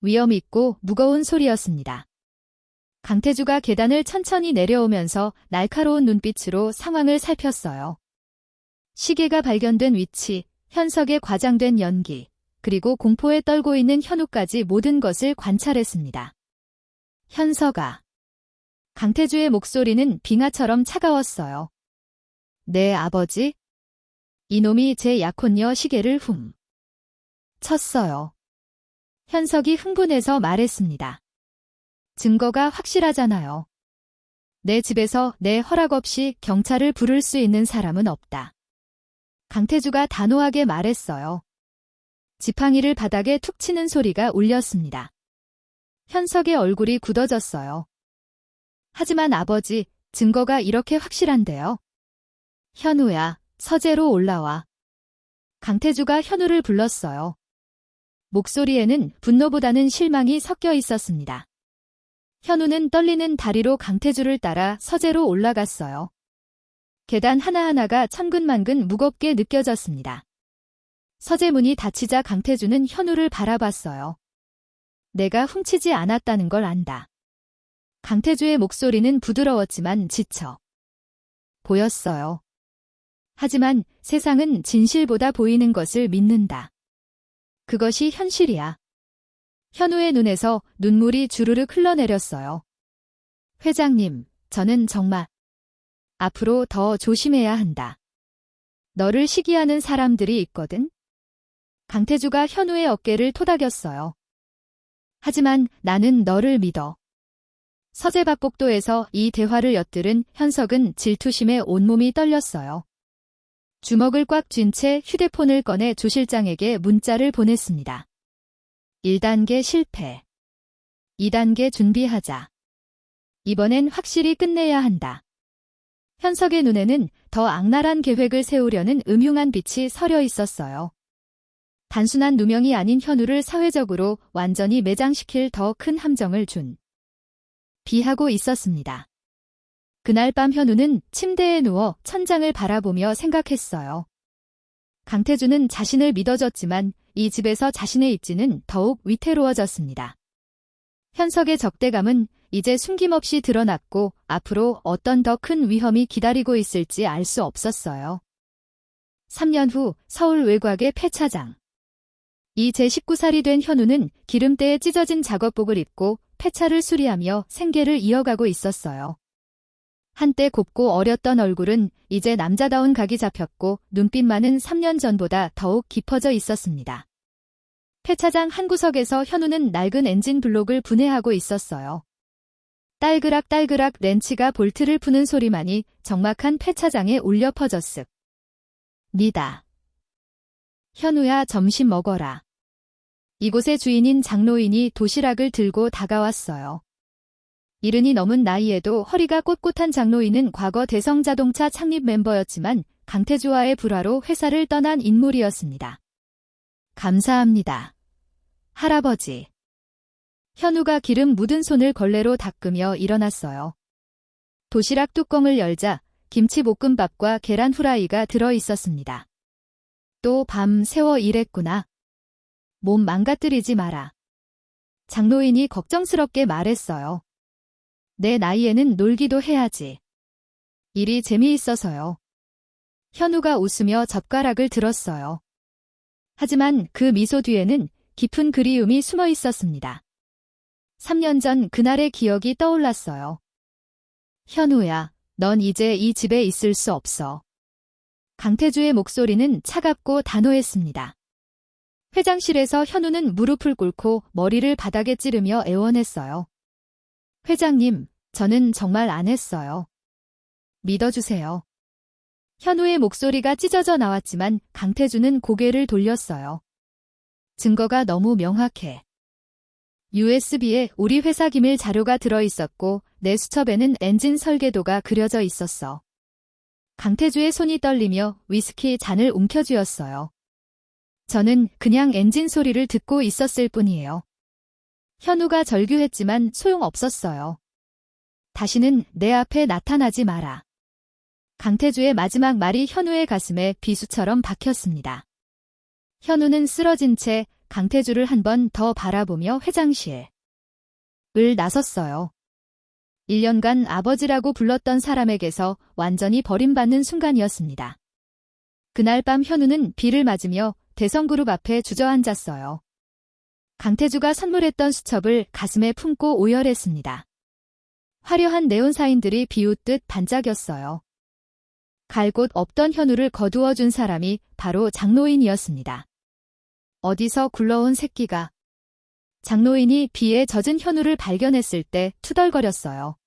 Speaker 1: 위험 있고 무거운 소리였습니다. 강태주가 계단을 천천히 내려오면서 날카로운 눈빛으로 상황을 살폈어요. 시계가 발견된 위치, 현석의 과장된 연기, 그리고 공포에 떨고 있는 현우까지 모든 것을 관찰했습니다. 현석아. 강태주의 목소리는 빙하처럼 차가웠어요. 내 아버지? 이놈이 제 약혼녀 시계를 쳤어요. 현석이 흥분해서 말했습니다. 증거가 확실하잖아요. 내 집에서 내 허락 없이 경찰을 부를 수 있는 사람은 없다. 강태주가 단호하게 말했어요. 지팡이를 바닥에 툭 치는 소리가 울렸습니다. 현석의 얼굴이 굳어졌어요. 하지만 아버지, 증거가 이렇게 확실한데요. 현우야, 서재로 올라와. 강태주가 현우를 불렀어요. 목소리에는 분노보다는 실망이 섞여 있었습니다. 현우는 떨리는 다리로 강태주를 따라 서재로 올라갔어요. 계단 하나하나가 천근만근 무겁게 느껴졌습니다. 서재 문이 닫히자 강태주는 현우를 바라봤어요. 내가 훔치지 않았다는 걸 안다. 강태주의 목소리는 부드러웠지만 지쳐 보였어요. 하지만 세상은 진실보다 보이는 것을 믿는다. 그것이 현실이야. 현우의 눈에서 눈물이 주르륵 흘러내렸어요. 회장님, 저는 정말 앞으로 더 조심해야 한다. 너를 시기하는 사람들이 있거든. 강태주가 현우의 어깨를 토닥였어요. 하지만 나는 너를 믿어. 서재박복도에서 이 대화를 엿들은 현석은 질투심에 온몸이 떨렸어요. 주먹을 꽉 쥔 채 휴대폰을 꺼내 조 실장에게 문자를 보냈습니다. 1단계 실패. 2단계 준비하자. 이번엔 확실히 끝내야 한다. 현석의 눈에는 더 악랄한 계획을 세우려는 음흉한 빛이 서려 있었어요. 단순한 누명이 아닌 현우를 사회적으로 완전히 매장시킬 더 큰 함정을 준비하고 있었습니다. 그날 밤 현우는 침대에 누워 천장을 바라보며 생각했어요. 강태주는 자신을 믿어줬지만 이 집에서 자신의 입지는 더욱 위태로워졌습니다. 현석의 적대감은 이제 숨김없이 드러났고 앞으로 어떤 더 큰 위험이 기다리고 있을지 알 수 없었어요. 3년 후 서울 외곽의 폐차장. 이 제19살이 된 현우는 기름때에 찢어진 작업복을 입고 폐차를 수리하며 생계를 이어가고 있었어요. 한때 곱고 어렸던 얼굴은 이제 남자다운 각이 잡혔고 눈빛만은 3년 전보다 더욱 깊어져 있었습니다. 폐차장 한 구석에서 현우는 낡은 엔진 블록을 분해하고 있었어요. 딸그락딸그락 렌치가 볼트를 푸는 소리만이 적막한 폐차장에 울려 퍼졌습니다. 현우야, 점심 먹어라. 이곳의 주인인 장노인이 도시락을 들고 다가왔어요. 이른이 넘은 나이에도 허리가 꼿꼿한 장노인은 과거 대성자동차 창립 멤버였지만 강태주와의 불화로 회사를 떠난 인물이었습니다. 감사합니다. 할아버지. 현우가 기름 묻은 손을 걸레로 닦으며 일어났어요. 도시락 뚜껑을 열자 김치볶음밥과 계란 후라이가 들어 있었습니다. 또 밤 새워 일했구나. 몸 망가뜨리지 마라. 장노인이 걱정스럽게 말했어요. 내 나이에는 놀기도 해야지. 일이 재미있어서요. 현우가 웃으며 젓가락을 들었어요. 하지만 그 미소 뒤에는 깊은 그리움이 숨어 있었습니다. 3년 전 그날의 기억이 떠올랐어요. 현우야, 넌 이제 이 집에 있을 수 없어. 강태주의 목소리는 차갑고 단호했습니다. 회장실에서 현우는 무릎을 꿇고 머리를 바닥에 찌르며 애원했어요. 회장님, 저는 정말 안 했어요. 믿어주세요. 현우의 목소리가 찢어져 나왔지만 강태주는 고개를 돌렸어요. 증거가 너무 명확해. USB에 우리 회사 기밀 자료가 들어있었고 내 수첩에는 엔진 설계도가 그려져 있었어. 강태주의 손이 떨리며 위스키 잔을 움켜쥐었어요. 저는 그냥 엔진 소리를 듣고 있었을 뿐이에요. 현우가 절규했지만 소용없었어요. 다시는 내 앞에 나타나지 마라. 강태주의 마지막 말이 현우의 가슴에 비수처럼 박혔습니다. 현우는 쓰러진 채 강태주를 한 번 더 바라보며 회장실을 나섰어요. 1년간 아버지라고 불렀던 사람에게서 완전히 버림받는 순간이었습니다. 그날 밤 현우는 비를 맞으며 대성그룹 앞에 주저앉았어요. 강태주가 선물했던 수첩을 가슴에 품고 오열했습니다. 화려한 네온사인들이 비웃듯 반짝였어요. 갈 곳 없던 현우를 거두어준 사람이 바로 장노인이었습니다. 어디서 굴러온 새끼가. 장노인이 비에 젖은 현우를 발견했을 때 투덜거렸어요.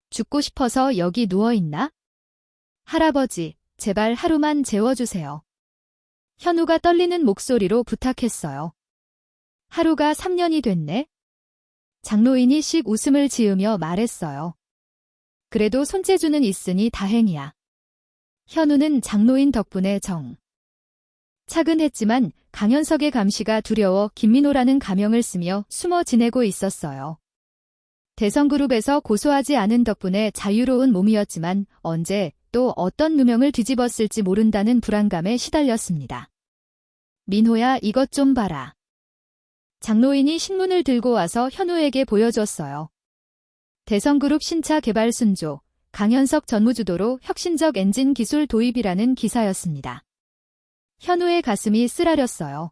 Speaker 1: 죽고 싶어서 여기 누워있나? 할아버지, 제발 하루만 재워주세요. 현우가 떨리는 목소리로 부탁했어요. 하루가 3년이 됐네? 장노인이 씩 웃음을 지으며 말했어요. 그래도 손재주는 있으니 다행이야. 현우는 장노인 덕분에 차근했지만 강현석의 감시가 두려워 김민호라는 가명을 쓰며 숨어 지내고 있었어요. 대성그룹에서 고소하지 않은 덕분에 자유로운 몸이었지만 언제 또 어떤 누명을 뒤집었을지 모른다는 불안감에 시달렸습니다. 민호야, 이것 좀 봐라. 장노인이 신문을 들고 와서 현우에게 보여줬어요. 대성그룹 신차 개발 순조, 강현석 전무주도로 혁신적 엔진 기술 도입이라는 기사였습니다. 현우의 가슴이 쓰라렸어요.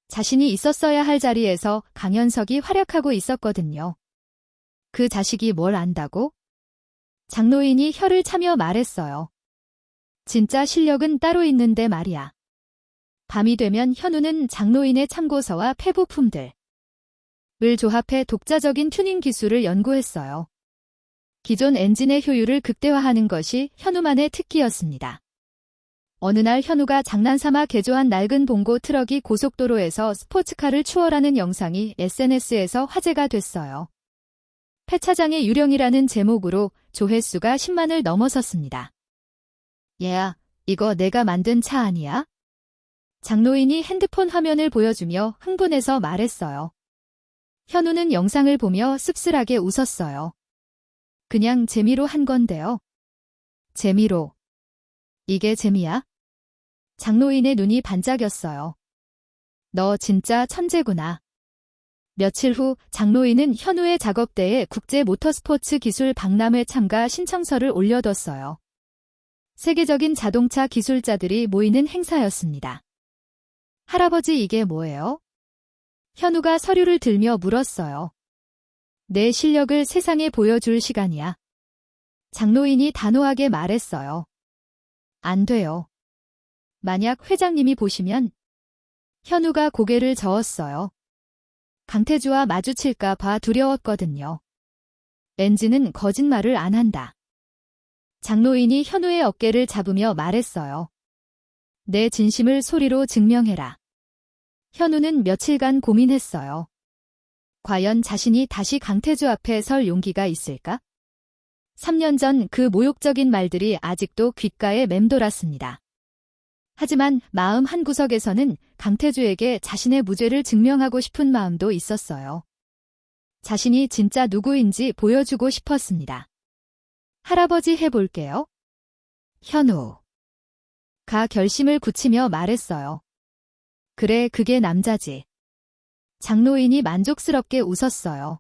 Speaker 1: 자신이 있었어야 할 자리에서 강현석이 활약하고 있었거든요. 그 자식이 뭘 안다고? 장노인이 혀를 차며 말했어요. 진짜 실력은 따로 있는데 말이야. 밤이 되면 현우는 장노인의 참고서와 폐부품들 을 조합해 독자적인 튜닝 기술을 연구했어요. 기존 엔진의 효율을 극대화하는 것이 현우만의 특기였습니다. 어느 날 현우가 장난삼아 개조한 낡은 봉고 트럭이 고속도로에서 스포츠카를 추월하는 영상이 SNS에서 화제가 됐어요. 폐차장의 유령이라는 제목으로 조회수가 10만을 넘어섰습니다. 얘야, 이거 내가 만든 차 아니야? 장노인이 핸드폰 화면을 보여주며 흥분해서 말했어요. 현우는 영상을 보며 씁쓸하게 웃었어요. 그냥 재미로 한 건데요. 재미로. 이게 재미야? 장노인의 눈이 반짝였어요. 너 진짜 천재구나. 며칠 후 장노인은 현우의 작업대에 국제모터스포츠 기술 박람회 참가 신청서를 올려뒀어요. 세계적인 자동차 기술자들이 모이는 행사였습니다. 할아버지 이게 뭐예요? 현우가 서류를 들며 물었어요. 내 실력을 세상에 보여줄 시간이야. 장노인이 단호하게 말했어요. 안 돼요. 만약 회장님이 보시면. 현우가 고개를 저었어요. 강태주와 마주칠까 봐 두려웠거든요. 엔진은 거짓말을 안 한다. 장노인이 현우의 어깨를 잡으며 말했어요. 내 진심을 소리로 증명해라. 현우는 며칠간 고민했어요. 과연 자신이 다시 강태주 앞에 설 용기가 있을까? 3년 전 그 모욕적인 말들이 아직도 귓가에 맴돌았습니다. 하지만 마음 한구석에서는 강태주에게 자신의 무죄를 증명하고 싶은 마음도 있었어요. 자신이 진짜 누구인지 보여주고 싶었습니다. 할아버지 해볼게요. 현우가 결심을 굳히며 말했어요. 그래, 그게 남자지. 장노인이 만족스럽게 웃었어요.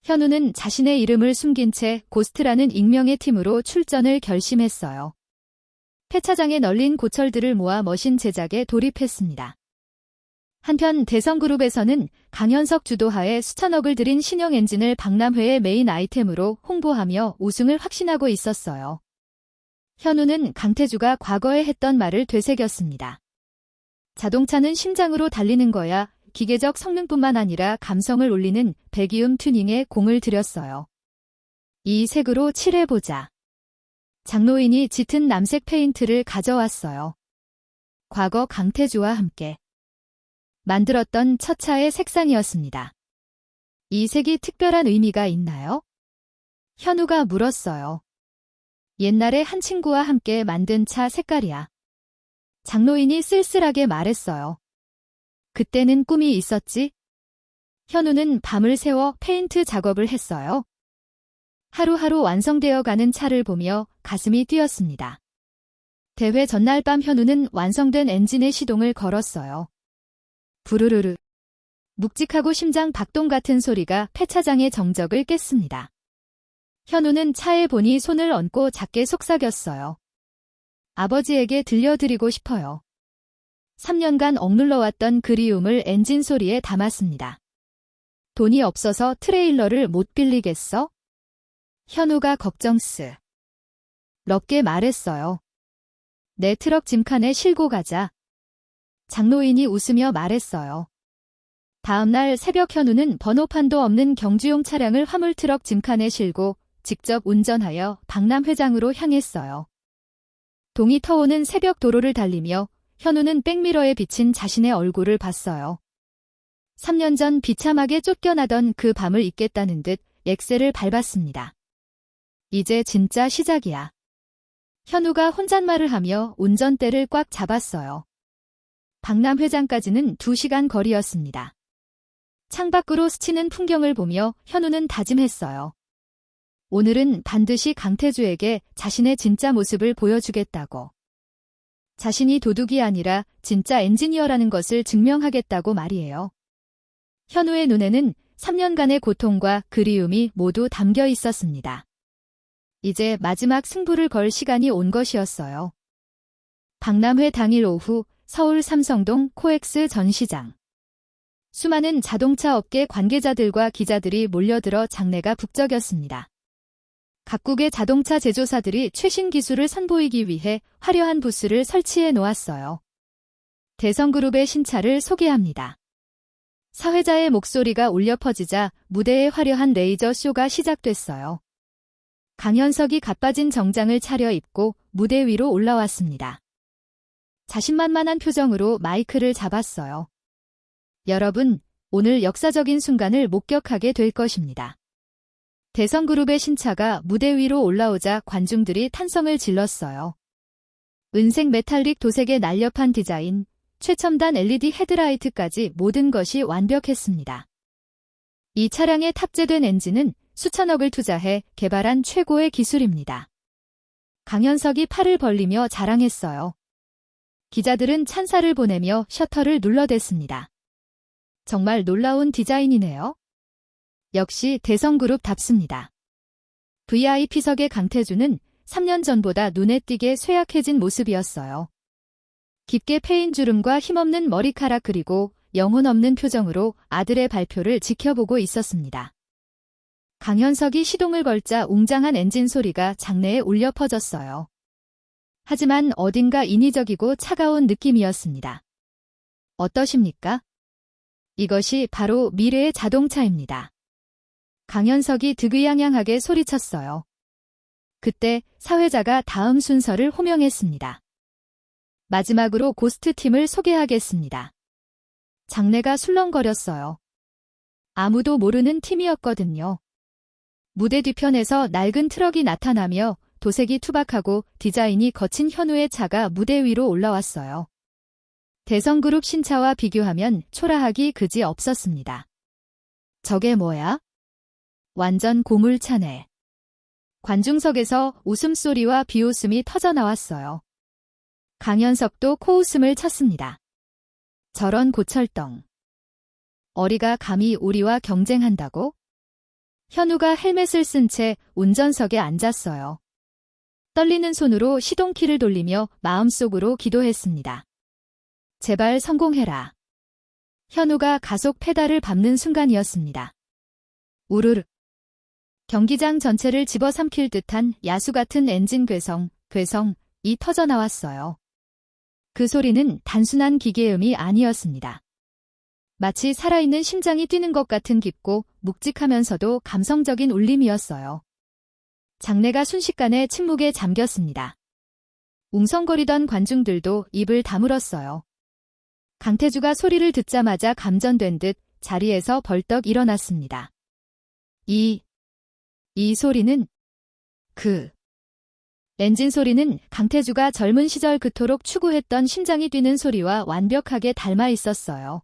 Speaker 1: 현우는 자신의 이름을 숨긴 채 고스트라는 익명의 팀으로 출전을 결심했어요. 폐차장에 널린 고철들을 모아 머신 제작에 돌입했습니다. 한편 대성그룹에서는 강현석 주도하에 수천억을 들인 신형 엔진을 박람회의 메인 아이템으로 홍보하며 우승을 확신하고 있었어요. 현우는 강태주가 과거에 했던 말을 되새겼습니다. 자동차는 심장으로 달리는 거야. 기계적 성능뿐만 아니라 감성을 올리는 배기음 튜닝에 공을 들였어요. 이 색으로 칠해보자. 장노인이 짙은 남색 페인트를 가져왔어요. 과거 강태주와 함께 만들었던 첫 차의 색상이었습니다. 이 색이 특별한 의미가 있나요? 현우가 물었어요. 옛날에 한 친구와 함께 만든 차 색깔이야. 장노인이 쓸쓸하게 말했어요. 그때는 꿈이 있었지? 현우는 밤을 새워 페인트 작업을 했어요. 하루하루 완성되어 가는 차를 보며 가슴이 뛰었습니다. 대회 전날 밤 현우는 완성된 엔진의 시동을 걸었어요. 부르르르. 묵직하고 심장 박동 같은 소리가 폐차장의 정적을 깼습니다. 현우는 차에 보니 손을 얹고 작게 속삭였어요. 아버지에게 들려드리고 싶어요. 3년간 억눌러왔던 그리움을 엔진 소리에 담았습니다. 돈이 없어서 트레일러를 못 빌리겠어? 현우가 걱정스럽게 말했어요. 내 트럭 짐칸에 싣고 가자. 장노인이 웃으며 말했어요. 다음 날 새벽 현우는 번호판도 없는 경주용 차량을 화물트럭 짐칸에 싣고 직접 운전하여 박람회장으로 향했어요. 동이 터오는 새벽 도로를 달리며 현우는 백미러에 비친 자신의 얼굴을 봤어요. 3년 전 비참하게 쫓겨나던 그 밤을 잊겠다는 듯 엑셀을 밟았습니다. 이제 진짜 시작이야. 현우가 혼잣말을 하며 운전대를 꽉 잡았어요. 박람회장까지는 2시간 거리였습니다. 창밖으로 스치는 풍경을 보며 현우는 다짐했어요. 오늘은 반드시 강태주에게 자신의 진짜 모습을 보여주겠다고. 자신이 도둑이 아니라 진짜 엔지니어라는 것을 증명하겠다고 말이에요. 현우의 눈에는 3년간의 고통과 그리움이 모두 담겨 있었습니다. 이제 마지막 승부를 걸 시간이 온 것이었어요. 박람회 당일 오후 서울 삼성동 코엑스 전시장. 수많은 자동차 업계 관계자들과 기자들이 몰려들어 장내가 북적였습니다. 각국의 자동차 제조사들이 최신 기술을 선보이기 위해 화려한 부스를 설치해 놓았어요. 대성그룹의 신차를 소개합니다. 사회자의 목소리가 울려 퍼지자 무대에 화려한 레이저 쇼가 시작됐어요. 강현석이 갓빠진 정장을 차려입고 무대 위로 올라왔습니다. 자신만만한 표정으로 마이크를 잡았어요. 여러분, 오늘 역사적인 순간을 목격하게 될 것입니다. 대성그룹의 신차가 무대 위로 올라오자 관중들이 탄성을 질렀어요. 은색 메탈릭 도색의 날렵한 디자인, 최첨단 LED 헤드라이트까지 모든 것이 완벽했습니다. 이 차량에 탑재된 엔진은 수천억을 투자해 개발한 최고의 기술입니다. 강현석이 팔을 벌리며 자랑했어요. 기자들은 찬사를 보내며 셔터를 눌러댔습니다. 정말 놀라운 디자인이네요. 역시 대성그룹답습니다. VIP석의 강태주는 3년 전보다 눈에 띄게 쇠약해진 모습이었어요. 깊게 패인 주름과 힘없는 머리카락 그리고 영혼 없는 표정으로 아들의 발표를 지켜보고 있었습니다. 강현석이 시동을 걸자 웅장한 엔진 소리가 장내에 울려 퍼졌어요. 하지만 어딘가 인위적이고 차가운 느낌이었습니다. 어떠십니까? 이것이 바로 미래의 자동차입니다. 강현석이 득의양양하게 소리쳤어요. 그때 사회자가 다음 순서를 호명했습니다. 마지막으로 고스트 팀을 소개하겠습니다. 장내가 술렁거렸어요. 아무도 모르는 팀이었거든요. 무대 뒤편에서 낡은 트럭이 나타나며 도색이 투박하고 디자인이 거친 현우의 차가 무대 위로 올라왔어요. 대성그룹 신차와 비교하면 초라하기 그지 없었습니다. 저게 뭐야? 완전 고물차네. 관중석에서 웃음소리와 비웃음이 터져나왔어요. 강현석도 코웃음을 쳤습니다. 저런 고철덩. 어리가 감히 우리와 경쟁한다고? 현우가 헬멧을 쓴 채 운전석에 앉았어요. 떨리는 손으로 시동키를 돌리며 마음속으로 기도했습니다. 제발 성공해라. 현우가 가속 페달을 밟는 순간이었습니다. 우르르. 경기장 전체를 집어삼킬 듯한 야수 같은 엔진 괴성이 터져나왔어요. 그 소리는 단순한 기계음이 아니었습니다. 마치 살아있는 심장이 뛰는 것 같은 깊고 묵직하면서도 감성적인 울림이었어요. 장내가 순식간에 침묵에 잠겼습니다. 웅성거리던 관중들도 입을 다물었어요. 강태주가 소리를 듣자마자 감전된 듯 자리에서 벌떡 일어났습니다. 이 소리는 엔진 소리는 강태주가 젊은 시절 그토록 추구했던 심장이 뛰는 소리와 완벽하게 닮아 있었어요.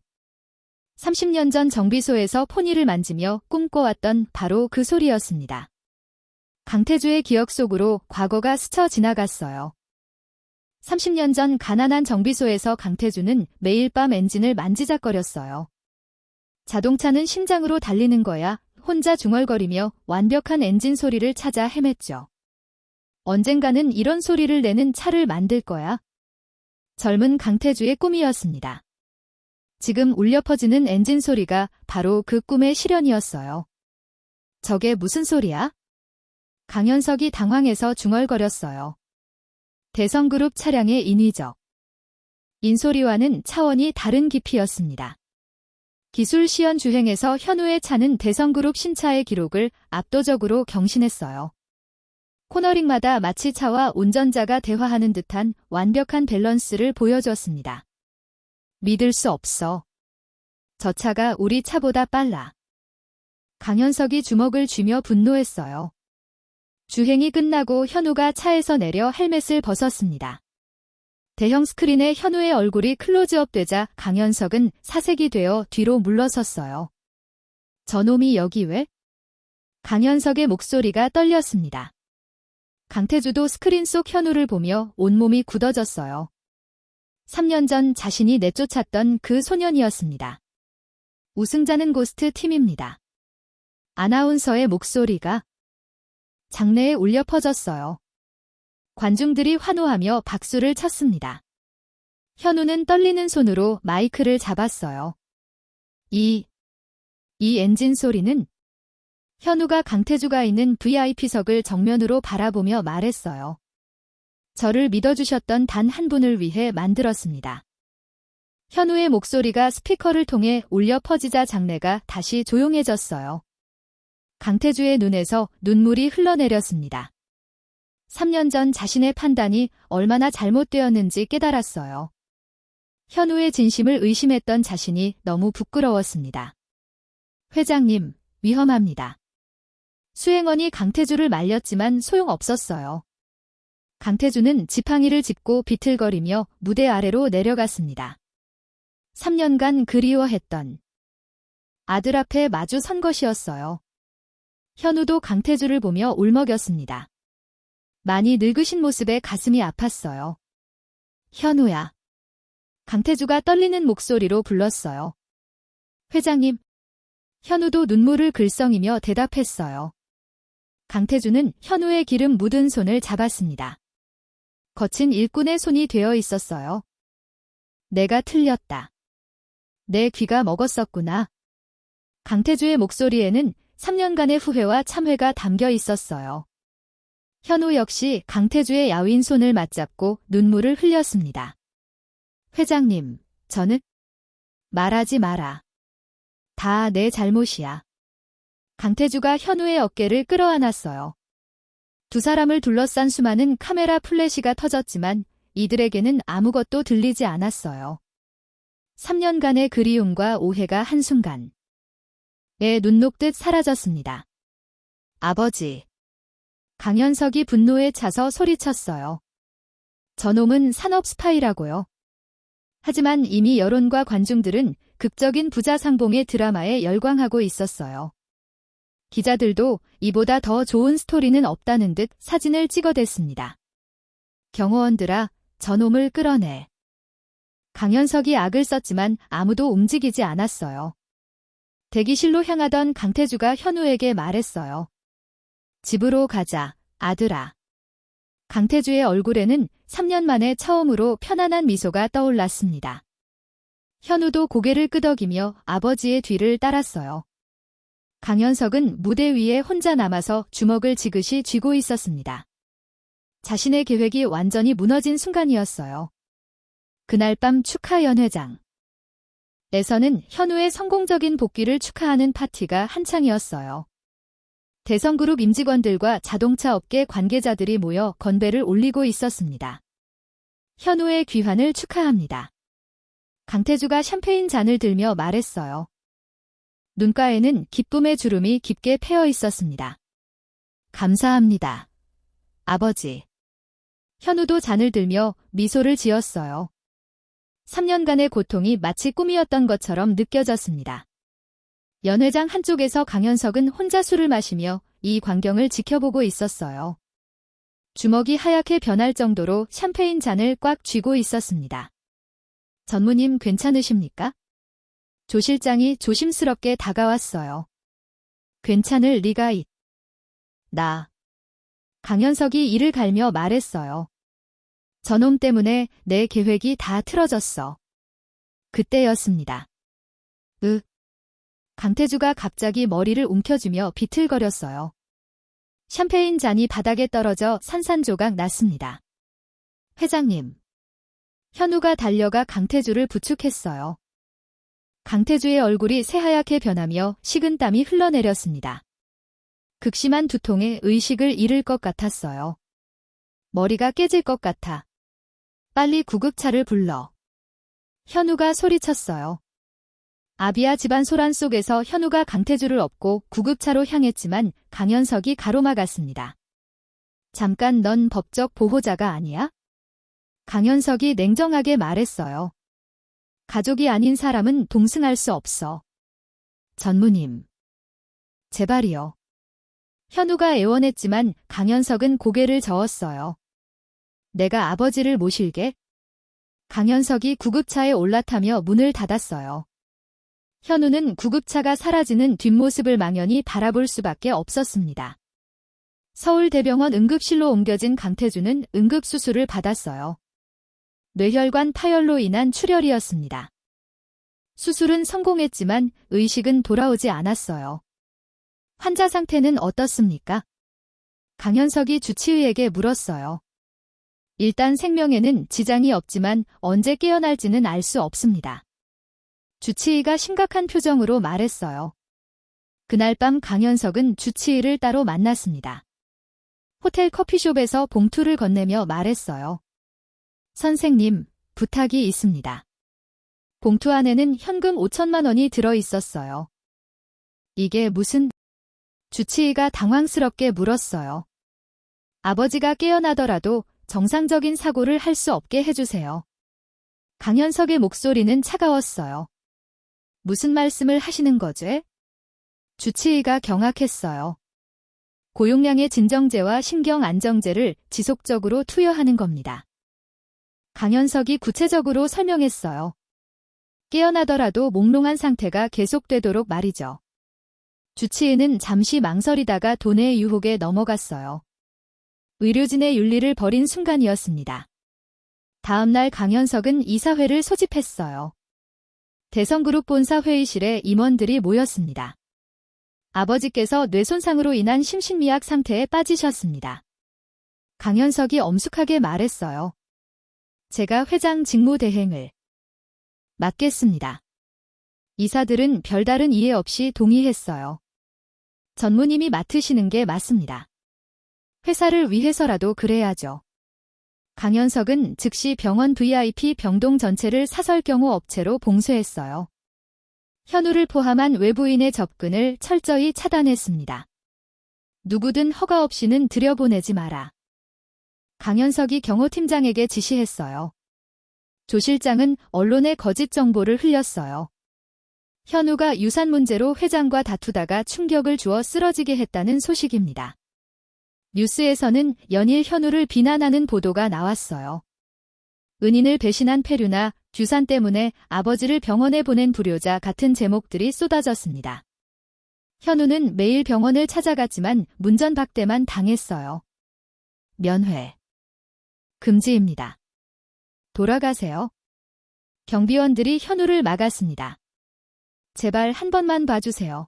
Speaker 1: 30년 전 정비소에서 포니를 만지며 꿈꿔왔던 바로 그 소리였습니다. 강태주의 기억 속으로 과거가 스쳐 지나갔어요. 30년 전 가난한 정비소에서 강태주는 매일 밤 엔진을 만지작거렸어요. 자동차는 심장으로 달리는 거야. 혼자 중얼거리며 완벽한 엔진 소리를 찾아 헤맸죠. 언젠가는 이런 소리를 내는 차를 만들 거야. 젊은 강태주의 꿈이었습니다. 지금 울려 퍼지는 엔진 소리가 바로 그 꿈의 실현이었어요. 저게 무슨 소리야? 강현석이 당황해서 중얼거렸어요. 대성그룹 차량의 인위적. 인소리와는 차원이 다른 깊이였습니다. 기술 시연 주행에서 현우의 차는 대성그룹 신차의 기록을 압도적으로 경신했어요. 코너링마다 마치 차와 운전자가 대화하는 듯한 완벽한 밸런스를 보여줬습니다. 믿을 수 없어. 저 차가 우리 차보다 빨라. 강현석이 주먹을 쥐며 분노했어요. 주행이 끝나고 현우가 차에서 내려 헬멧을 벗었습니다. 대형 스크린에 현우의 얼굴이 클로즈업 되자 강현석은 사색이 되어 뒤로 물러섰어요. 저놈이 여기 왜? 강현석의 목소리가 떨렸습니다. 강태주도 스크린 속 현우를 보며 온몸이 굳어졌어요. 3년 전 자신이 내쫓았던 그 소년이었습니다. 우승자는 고스트 팀입니다. 아나운서의 목소리가 장내에 울려 퍼졌어요. 관중들이 환호하며 박수를 쳤습니다. 현우는 떨리는 손으로 마이크를 잡았어요. 이 엔진 소리는? 현우가 강태주가 있는 VIP석을 정면으로 바라보며 말했어요. 저를 믿어주셨던 단 한 분을 위해 만들었습니다. 현우의 목소리가 스피커를 통해 울려 퍼지자 장내가 다시 조용해졌어요. 강태주의 눈에서 눈물이 흘러내렸습니다. 3년 전 자신의 판단이 얼마나 잘못되었는지 깨달았어요. 현우의 진심을 의심했던 자신이 너무 부끄러웠습니다. 회장님, 위험합니다. 수행원이 강태주를 말렸지만 소용없었어요. 강태주는 지팡이를 짚고 비틀거리며 무대 아래로 내려갔습니다. 3년간 그리워했던 아들 앞에 마주 선 것이었어요. 현우도 강태주를 보며 울먹였습니다. 많이 늙으신 모습에 가슴이 아팠어요. 현우야. 강태주가 떨리는 목소리로 불렀어요. 회장님. 현우도 눈물을 글썽이며 대답했어요. 강태주는 현우의 기름 묻은 손을 잡았습니다. 거친 일꾼의 손이 되어 있었어요. 내가 틀렸다. 내 귀가 먹었었구나. 강태주의 목소리에는 3년간의 후회와 참회가 담겨 있었어요. 현우 역시 강태주의 야윈 손을 맞잡고 눈물을 흘렸습니다. 회장님, 저는 말하지 마라. 다 내 잘못이야. 강태주가 현우의 어깨를 끌어안았어요. 두 사람을 둘러싼 수많은 카메라 플래시가 터졌지만 이들에게는 아무것도 들리지 않았어요. 3년간의 그리움과 오해가 한순간에 눈 녹듯 사라졌습니다. 아버지. 강현석이 분노에 차서 소리쳤어요. 저놈은 산업 스파이라고요. 하지만 이미 여론과 관중들은 극적인 부자 상봉의 드라마에 열광하고 있었어요. 기자들도 이보다 더 좋은 스토리는 없다는 듯 사진을 찍어댔습니다. 경호원들아, 저놈을 끌어내. 강현석이 악을 썼지만 아무도 움직이지 않았어요. 대기실로 향하던 강태주가 현우에게 말했어요. 집으로 가자, 아들아. 강태주의 얼굴에는 3년 만에 처음으로 편안한 미소가 떠올랐습니다. 현우도 고개를 끄덕이며 아버지의 뒤를 따랐어요. 강현석은 무대 위에 혼자 남아서 주먹을 지그시 쥐고 있었습니다. 자신의 계획이 완전히 무너진 순간이었어요. 그날 밤 축하 연회장. 에서는 현우의 성공적인 복귀를 축하하는 파티가 한창이었어요. 대성그룹 임직원들과 자동차 업계 관계자들이 모여 건배를 올리고 있었습니다. 현우의 귀환을 축하합니다. 강태주가 샴페인 잔을 들며 말했어요. 눈가에는 기쁨의 주름이 깊게 패여 있었습니다. 감사합니다. 아버지. 현우도 잔을 들며 미소를 지었어요. 3년간의 고통이 마치 꿈이었던 것처럼 느껴졌습니다. 연회장 한쪽에서 강현석은 혼자 술을 마시며 이 광경을 지켜보고 있었어요. 주먹이 하얗게 변할 정도로 샴페인 잔을 꽉 쥐고 있었습니다. 전무님 괜찮으십니까? 조 실장이 조심스럽게 다가왔어요. 괜찮을 리가 나. 강현석이 이를 갈며 말했어요. 저놈 때문에 내 계획이 다 틀어졌어. 그때였습니다. 강태주가 갑자기 머리를 움켜쥐며 비틀거렸어요. 샴페인 잔이 바닥에 떨어져 산산조각 났습니다. 회장님. 현우가 달려가 강태주를 부축했어요. 강태주의 얼굴이 새하얗게 변하며 식은땀이 흘러내렸습니다. 극심한 두통에 의식을 잃을 것 같았어요. 머리가 깨질 것 같아. 빨리 구급차를 불러. 현우가 소리쳤어요. 아비아 집안 소란 속에서 현우가 강태주를 업고 구급차로 향했지만 강현석이 가로막았습니다. 잠깐 넌 법적 보호자가 아니야? 강현석이 냉정하게 말했어요. 가족이 아닌 사람은 동승할 수 없어. 전무님. 제발이요. 현우가 애원했지만 강현석은 고개를 저었어요. 내가 아버지를 모실게. 강현석이 구급차에 올라타며 문을 닫았어요. 현우는 구급차가 사라지는 뒷모습을 망연히 바라볼 수밖에 없었습니다. 서울대병원 응급실로 옮겨진 강태주는 응급수술을 받았어요. 뇌혈관 파열로 인한 출혈이었습니다. 수술은 성공했지만 의식은 돌아오지 않았어요. 환자 상태는 어떻습니까? 강현석이 주치의에게 물었어요. 일단 생명에는 지장이 없지만 언제 깨어날지는 알 수 없습니다. 주치의가 심각한 표정으로 말했어요. 그날 밤 강현석은 주치의를 따로 만났습니다. 호텔 커피숍에서 봉투를 건네며 말했어요. 선생님, 부탁이 있습니다. 봉투 안에는 현금 5천만 원이 들어 있었어요. 이게 무슨... 주치의가 당황스럽게 물었어요. 아버지가 깨어나더라도 정상적인 사고를 할 수 없게 해주세요. 강현석의 목소리는 차가웠어요. 무슨 말씀을 하시는 거지? 주치의가 경악했어요. 고용량의 진정제와 신경안정제를 지속적으로 투여하는 겁니다. 강현석이 구체적으로 설명했어요. 깨어나더라도 몽롱한 상태가 계속되도록 말이죠. 주치의는 잠시 망설이다가 돈의 유혹에 넘어갔어요. 의료진의 윤리를 버린 순간이었습니다. 다음 날 강현석은 이사회를 소집했어요. 대성그룹 본사 회의실에 임원들이 모였습니다. 아버지께서 뇌손상으로 인한 심신미약 상태에 빠지셨습니다. 강현석이 엄숙하게 말했어요. 제가 회장 직무대행을 맡겠습니다. 이사들은 별다른 이해 없이 동의했어요. 전무님이 맡으시는 게 맞습니다. 회사를 위해서라도 그래야죠. 강현석은 즉시 병원 VIP 병동 전체를 사설경호 업체로 봉쇄했어요. 현우를 포함한 외부인의 접근을 철저히 차단했습니다. 누구든 허가 없이는 들여보내지 마라. 강현석이 경호팀장에게 지시했어요. 조 실장은 언론에 거짓 정보를 흘렸어요. 현우가 유산 문제로 회장과 다투다가 충격을 주어 쓰러지게 했다는 소식입니다. 뉴스에서는 연일 현우를 비난하는 보도가 나왔어요. 은인을 배신한 폐류나 유산 때문에 아버지를 병원에 보낸 불효자 같은 제목들이 쏟아졌습니다. 현우는 매일 병원을 찾아갔지만 문전박대만 당했어요. 면회. 금지입니다. 돌아가세요. 경비원들이 현우를 막았습니다. 제발 한 번만 봐주세요.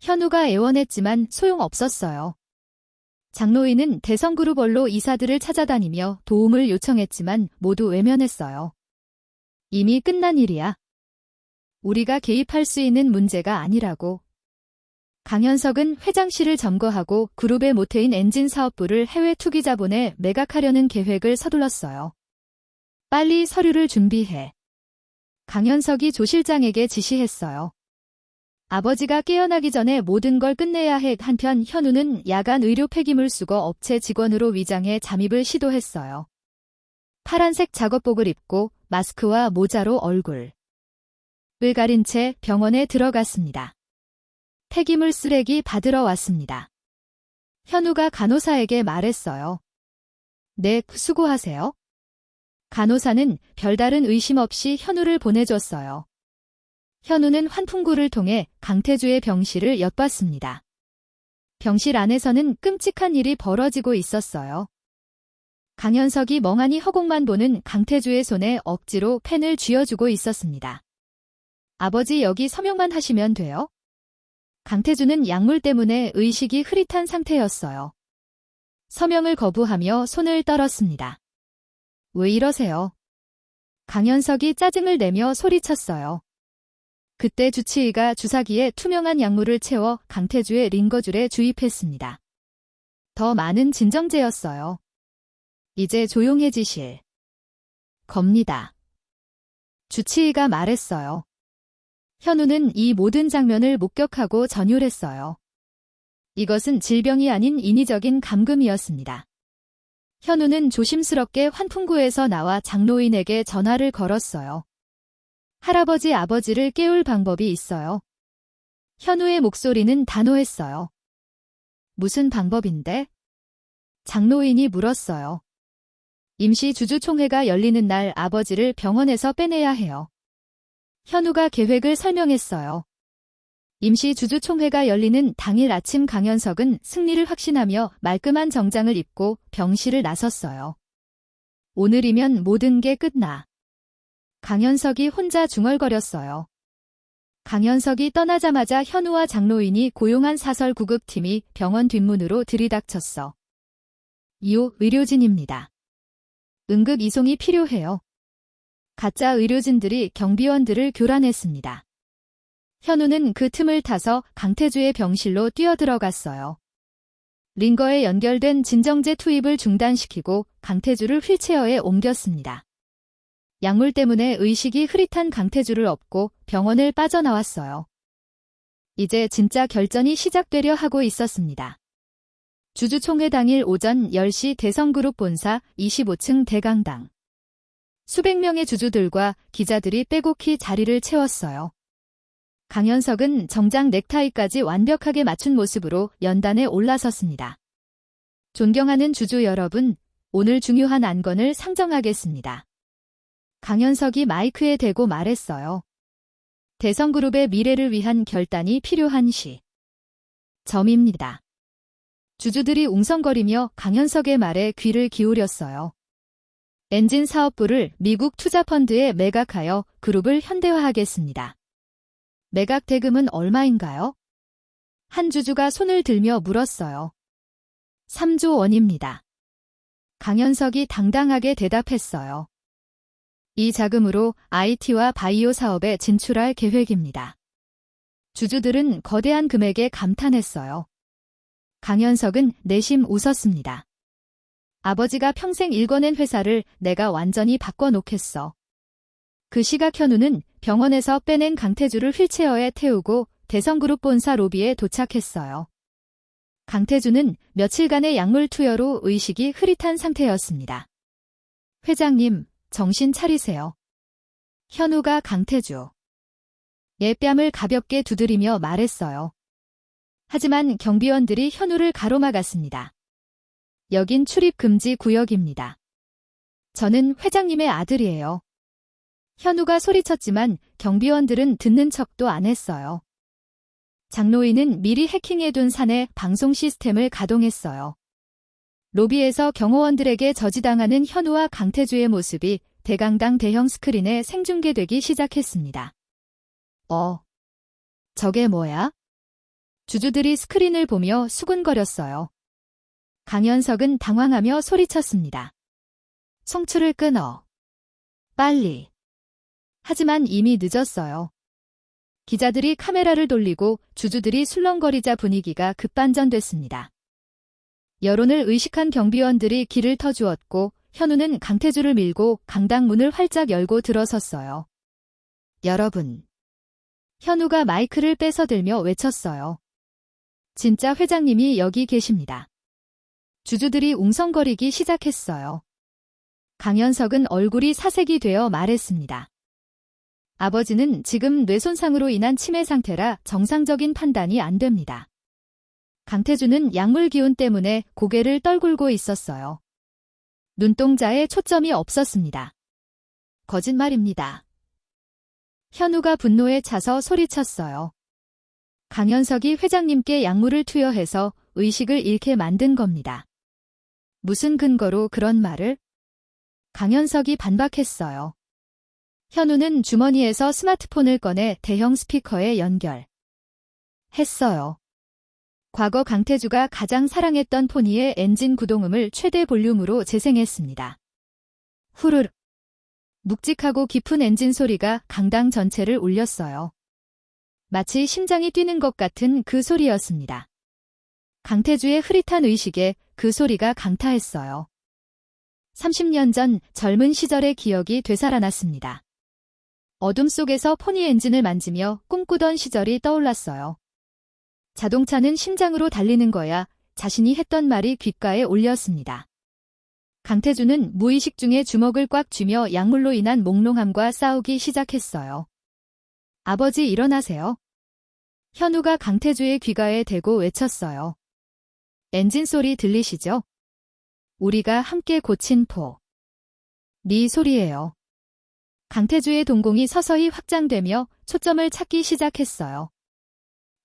Speaker 1: 현우가 애원했지만 소용없었어요. 장로인은 대성그룹 원로 이사들을 찾아다니며 도움을 요청했지만 모두 외면했어요. 이미 끝난 일이야. 우리가 개입할 수 있는 문제가 아니라고. 강현석은 회장실을 점거하고 그룹의 모태인 엔진 사업부를 해외 투기 자본에 매각하려는 계획을 서둘렀어요. 빨리 서류를 준비해. 강현석이 조 실장에게 지시했어요. 아버지가 깨어나기 전에 모든 걸 끝내야 해. 한편 현우는 야간 의료 폐기물 수거 업체 직원으로 위장해 잠입을 시도했어요. 파란색 작업복을 입고 마스크와 모자로 얼굴을 가린 채 병원에 들어갔습니다. 폐기물 쓰레기 받으러 왔습니다. 현우가 간호사에게 말했어요. 네, 수고하세요. 간호사는 별다른 의심 없이 현우를 보내줬어요. 현우는 환풍구를 통해 강태주의 병실을 엿봤습니다. 병실 안에서는 끔찍한 일이 벌어지고 있었어요. 강현석이 멍하니 허공만 보는 강태주의 손에 억지로 펜을 쥐어주고 있었습니다. 아버지 여기 서명만 하시면 돼요? 강태주는 약물 때문에 의식이 흐릿한 상태였어요. 서명을 거부하며 손을 떨었습니다. 왜 이러세요? 강현석이 짜증을 내며 소리쳤어요. 그때 주치의가 주사기에 투명한 약물을 채워 강태주의 링거줄에 주입했습니다. 더 많은 진정제였어요. 이제 조용해지실 겁니다. 주치의가 말했어요. 현우는 이 모든 장면을 목격하고 전율했어요. 이것은 질병이 아닌 인위적인 감금이었습니다. 현우는 조심스럽게 환풍구에서 나와 장로인에게 전화를 걸었어요. 할아버지 아버지를 깨울 방법이 있어요. 현우의 목소리는 단호했어요. 무슨 방법인데? 장로인이 물었어요. 임시 주주총회가 열리는 날 아버지를 병원에서 빼내야 해요. 현우가 계획을 설명했어요. 임시 주주총회가 열리는 당일 아침 강현석은 승리를 확신하며 말끔한 정장을 입고 병실을 나섰어요. 오늘이면 모든 게 끝나. 강현석이 혼자 중얼거렸어요. 강현석이 떠나자마자 현우와 장로인이 고용한 사설 구급팀이 병원 뒷문으로 들이닥쳤어. 2호 의료진입니다. 응급 이송이 필요해요. 가짜 의료진들이 경비원들을 교란했습니다. 현우는 그 틈을 타서 강태주의 병실로 뛰어들어갔어요. 링거에 연결된 진정제 투입을 중단시키고 강태주를 휠체어에 옮겼습니다. 약물 때문에 의식이 흐릿한 강태주를 업고 병원을 빠져나왔어요. 이제 진짜 결전이 시작되려 하고 있었습니다. 주주총회 당일 오전 10시 대성그룹 본사 25층 대강당. 수백 명의 주주들과 기자들이 빼곡히 자리를 채웠어요. 강현석은 정장 넥타이까지 완벽하게 맞춘 모습으로 연단에 올라섰습니다. 존경하는 주주 여러분, 오늘 중요한 안건을 상정하겠습니다. 강현석이 마이크에 대고 말했어요. 대성그룹의 미래를 위한 결단이 필요한 시. 점입니다. 주주들이 웅성거리며 강현석의 말에 귀를 기울였어요. 엔진 사업부를 미국 투자펀드에 매각하여 그룹을 현대화하겠습니다. 매각 대금은 얼마인가요? 한 주주가 손을 들며 물었어요. 3조 원입니다. 강현석이 당당하게 대답했어요. 이 자금으로 IT와 바이오 사업에 진출할 계획입니다. 주주들은 거대한 금액에 감탄했어요. 강현석은 내심 웃었습니다. 아버지가 평생 일궈낸 회사를 내가 완전히 바꿔놓겠어. 그 시각 현우는 병원에서 빼낸 강태주를 휠체어에 태우고 대성그룹 본사 로비에 도착했어요. 강태주는 며칠간의 약물 투여로 의식이 흐릿한 상태였습니다. 회장님, 정신 차리세요. 현우가 강태주. 뺨을 가볍게 두드리며 말했어요. 하지만 경비원들이 현우를 가로막았습니다. 여긴 출입금지 구역입니다. 저는 회장님의 아들이에요. 현우가 소리쳤지만 경비원들은 듣는 척도 안 했어요. 장로인은 미리 해킹해둔 사내 방송 시스템을 가동했어요. 로비에서 경호원들에게 저지당하는 현우와 강태주의 모습이 대강당 대형 스크린에 생중계되기 시작했습니다. 저게 뭐야? 주주들이 스크린을 보며 수군거렸어요. 강현석은 당황하며 소리쳤습니다. 송출을 끊어. 빨리. 하지만 이미 늦었어요. 기자들이 카메라를 돌리고 주주들이 술렁거리자 분위기가 급반전됐습니다. 여론을 의식한 경비원들이 길을 터주었고 현우는 강태주를 밀고 강당 문을 활짝 열고 들어섰어요. 여러분. 현우가 마이크를 뺏어들며 외쳤어요. 진짜 회장님이 여기 계십니다. 주주들이 웅성거리기 시작했어요. 강현석은 얼굴이 사색이 되어 말했습니다. 아버지는 지금 뇌손상으로 인한 치매 상태라 정상적인 판단이 안 됩니다. 강태주는 약물 기운 때문에 고개를 떨굴고 있었어요. 눈동자에 초점이 없었습니다. 거짓말입니다. 현우가 분노에 차서 소리쳤어요. 강현석이 회장님께 약물을 투여해서 의식을 잃게 만든 겁니다. 무슨 근거로 그런 말을? 강현석이 반박했어요. 현우는 주머니에서 스마트폰을 꺼내 대형 스피커에 연결. 했어요. 과거 강태주가 가장 사랑했던 포니의 엔진 구동음을 최대 볼륨으로 재생했습니다. 후르르. 묵직하고 깊은 엔진 소리가 강당 전체를 울렸어요. 마치 심장이 뛰는 것 같은 그 소리였습니다. 강태주의 흐릿한 의식에 그 소리가 강타했어요. 30년 전 젊은 시절의 기억이 되살아났습니다. 어둠 속에서 포니 엔진을 만지며 꿈꾸던 시절이 떠올랐어요. 자동차는 심장으로 달리는 거야. 자신이 했던 말이 귓가에 울렸습니다. 강태주는 무의식 중에 주먹을 꽉 쥐며 약물로 인한 몽롱함과 싸우기 시작했어요. 아버지 일어나세요. 현우가 강태주의 귀가에 대고 외쳤어요. 엔진 소리 들리시죠? 우리가 함께 고친 포. 네 소리예요. 강태주의 동공이 서서히 확장되며 초점을 찾기 시작했어요.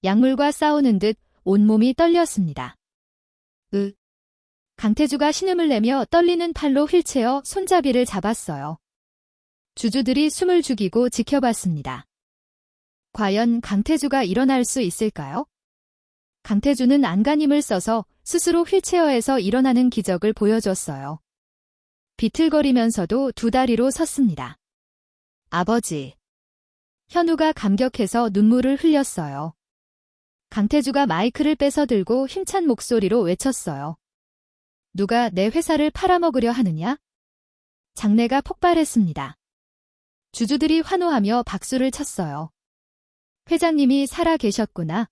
Speaker 1: 약물과 싸우는 듯 온몸이 떨렸습니다. 강태주가 신음을 내며 떨리는 팔로 휠체어 손잡이를 잡았어요. 주주들이 숨을 죽이고 지켜봤습니다. 과연 강태주가 일어날 수 있을까요? 강태주는 안간힘을 써서 스스로 휠체어에서 일어나는 기적을 보여줬어요. 비틀거리면서도 두 다리로 섰습니다. 아버지. 현우가 감격해서 눈물을 흘렸어요. 강태주가 마이크를 뺏어 들고 힘찬 목소리로 외쳤어요. 누가 내 회사를 팔아먹으려 하느냐? 장내가 폭발했습니다. 주주들이 환호하며 박수를 쳤어요. 회장님이 살아 계셨구나.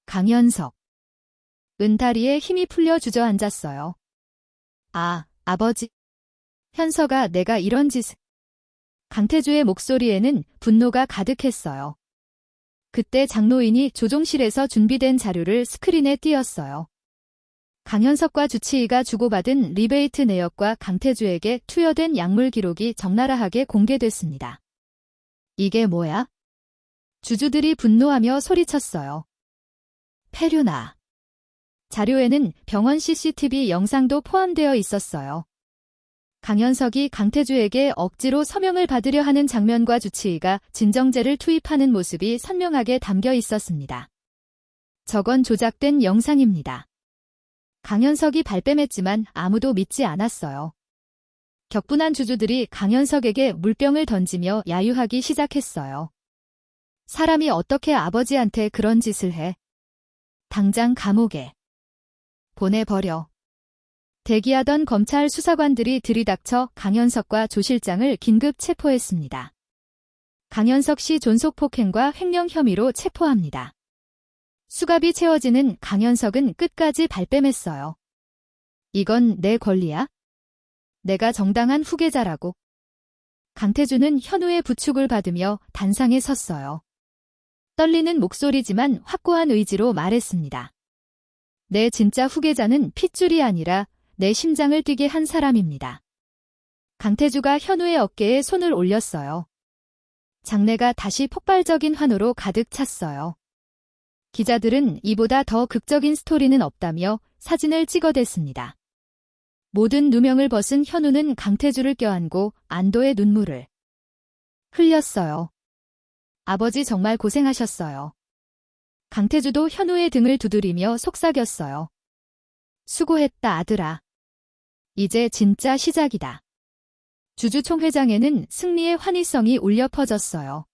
Speaker 1: 강현석. 은다리에 힘이 풀려 주저앉았어요. 아버지. 현석아, 내가 이런 짓을. 강태주의 목소리에는 분노가 가득했어요. 그때 장노인이 조종실에서 준비된 자료를 스크린에 띄었어요. 강현석과 주치의가 주고받은 리베이트 내역과 강태주에게 투여된 약물 기록이 적나라하게 공개됐습니다. 이게 뭐야? 주주들이 분노하며 소리쳤어요. 페류나. 자료에는 병원 CCTV 영상도 포함되어 있었어요. 강현석이 강태주에게 억지로 서명을 받으려 하는 장면과 주치의가 진정제를 투입하는 모습이 선명하게 담겨 있었습니다. 저건 조작된 영상입니다. 강현석이 발뺌했지만 아무도 믿지 않았어요. 격분한 주주들이 강현석에게 물병을 던지며 야유하기 시작했어요. 사람이 어떻게 아버지한테 그런 짓을 해? 당장 감옥에 보내버려. 대기하던 검찰 수사관들이 들이닥쳐 강현석과 조 실장을 긴급 체포했습니다. 강현석 씨 존속폭행과 횡령 혐의로 체포합니다. 수갑이 채워지는 강현석은 끝까지 발뺌했어요. 이건 내 권리야? 내가 정당한 후계자라고. 강태주는 현우의 부축을 받으며 단상에 섰어요. 떨리는 목소리지만 확고한 의지로 말했습니다. 내 진짜 후계자는 핏줄이 아니라 내 심장을 뛰게 한 사람입니다. 강태주가 현우의 어깨에 손을 올렸어요. 장내가 다시 폭발적인 환호로 가득 찼어요. 기자들은 이보다 더 극적인 스토리는 없다며 사진을 찍어댔습니다. 모든 누명을 벗은 현우는 강태주를 껴안고 안도의 눈물을 흘렸어요. 아버지 정말 고생하셨어요. 강태주도 현우의 등을 두드리며 속삭였어요. 수고했다 아들아. 이제 진짜 시작이다. 주주총회장에는 승리의 환희성이 울려 퍼졌어요.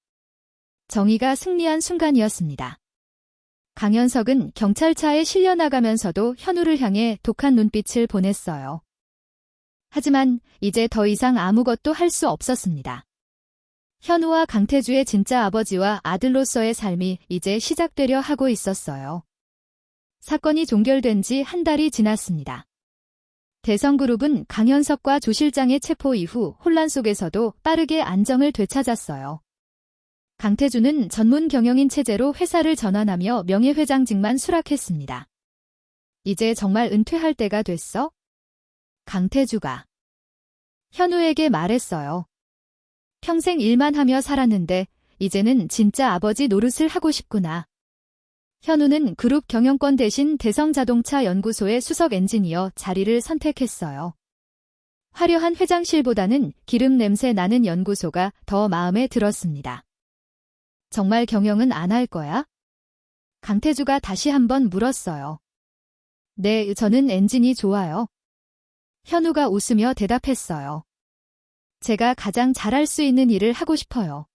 Speaker 1: 정의가 승리한 순간이었습니다. 강현석은 경찰차에 실려나가면서도 현우를 향해 독한 눈빛을 보냈어요. 하지만 이제 더 이상 아무것도 할 수 없었습니다. 현우와 강태주의 진짜 아버지와 아들로서의 삶이 이제 시작되려 하고 있었어요. 사건이 종결된 지 한 달이 지났습니다. 대성그룹은 강현석과 조 실장의 체포 이후 혼란 속에서도 빠르게 안정을 되찾았어요. 강태주는 전문 경영인 체제로 회사를 전환하며 명예회장직만 수락했습니다. 이제 정말 은퇴할 때가 됐어? 강태주가 현우에게 말했어요. 평생 일만 하며 살았는데 이제는 진짜 아버지 노릇을 하고 싶구나. 현우는 그룹 경영권 대신 대성자동차 연구소의 수석 엔지니어 자리를 선택했어요. 화려한 회장실보다는 기름 냄새 나는 연구소가 더 마음에 들었습니다. 정말 경영은 안 할 거야? 강태주가 다시 한번 물었어요. 네, 저는 엔진이 좋아요. 현우가 웃으며 대답했어요. 제가 가장 잘할 수 있는 일을 하고 싶어요.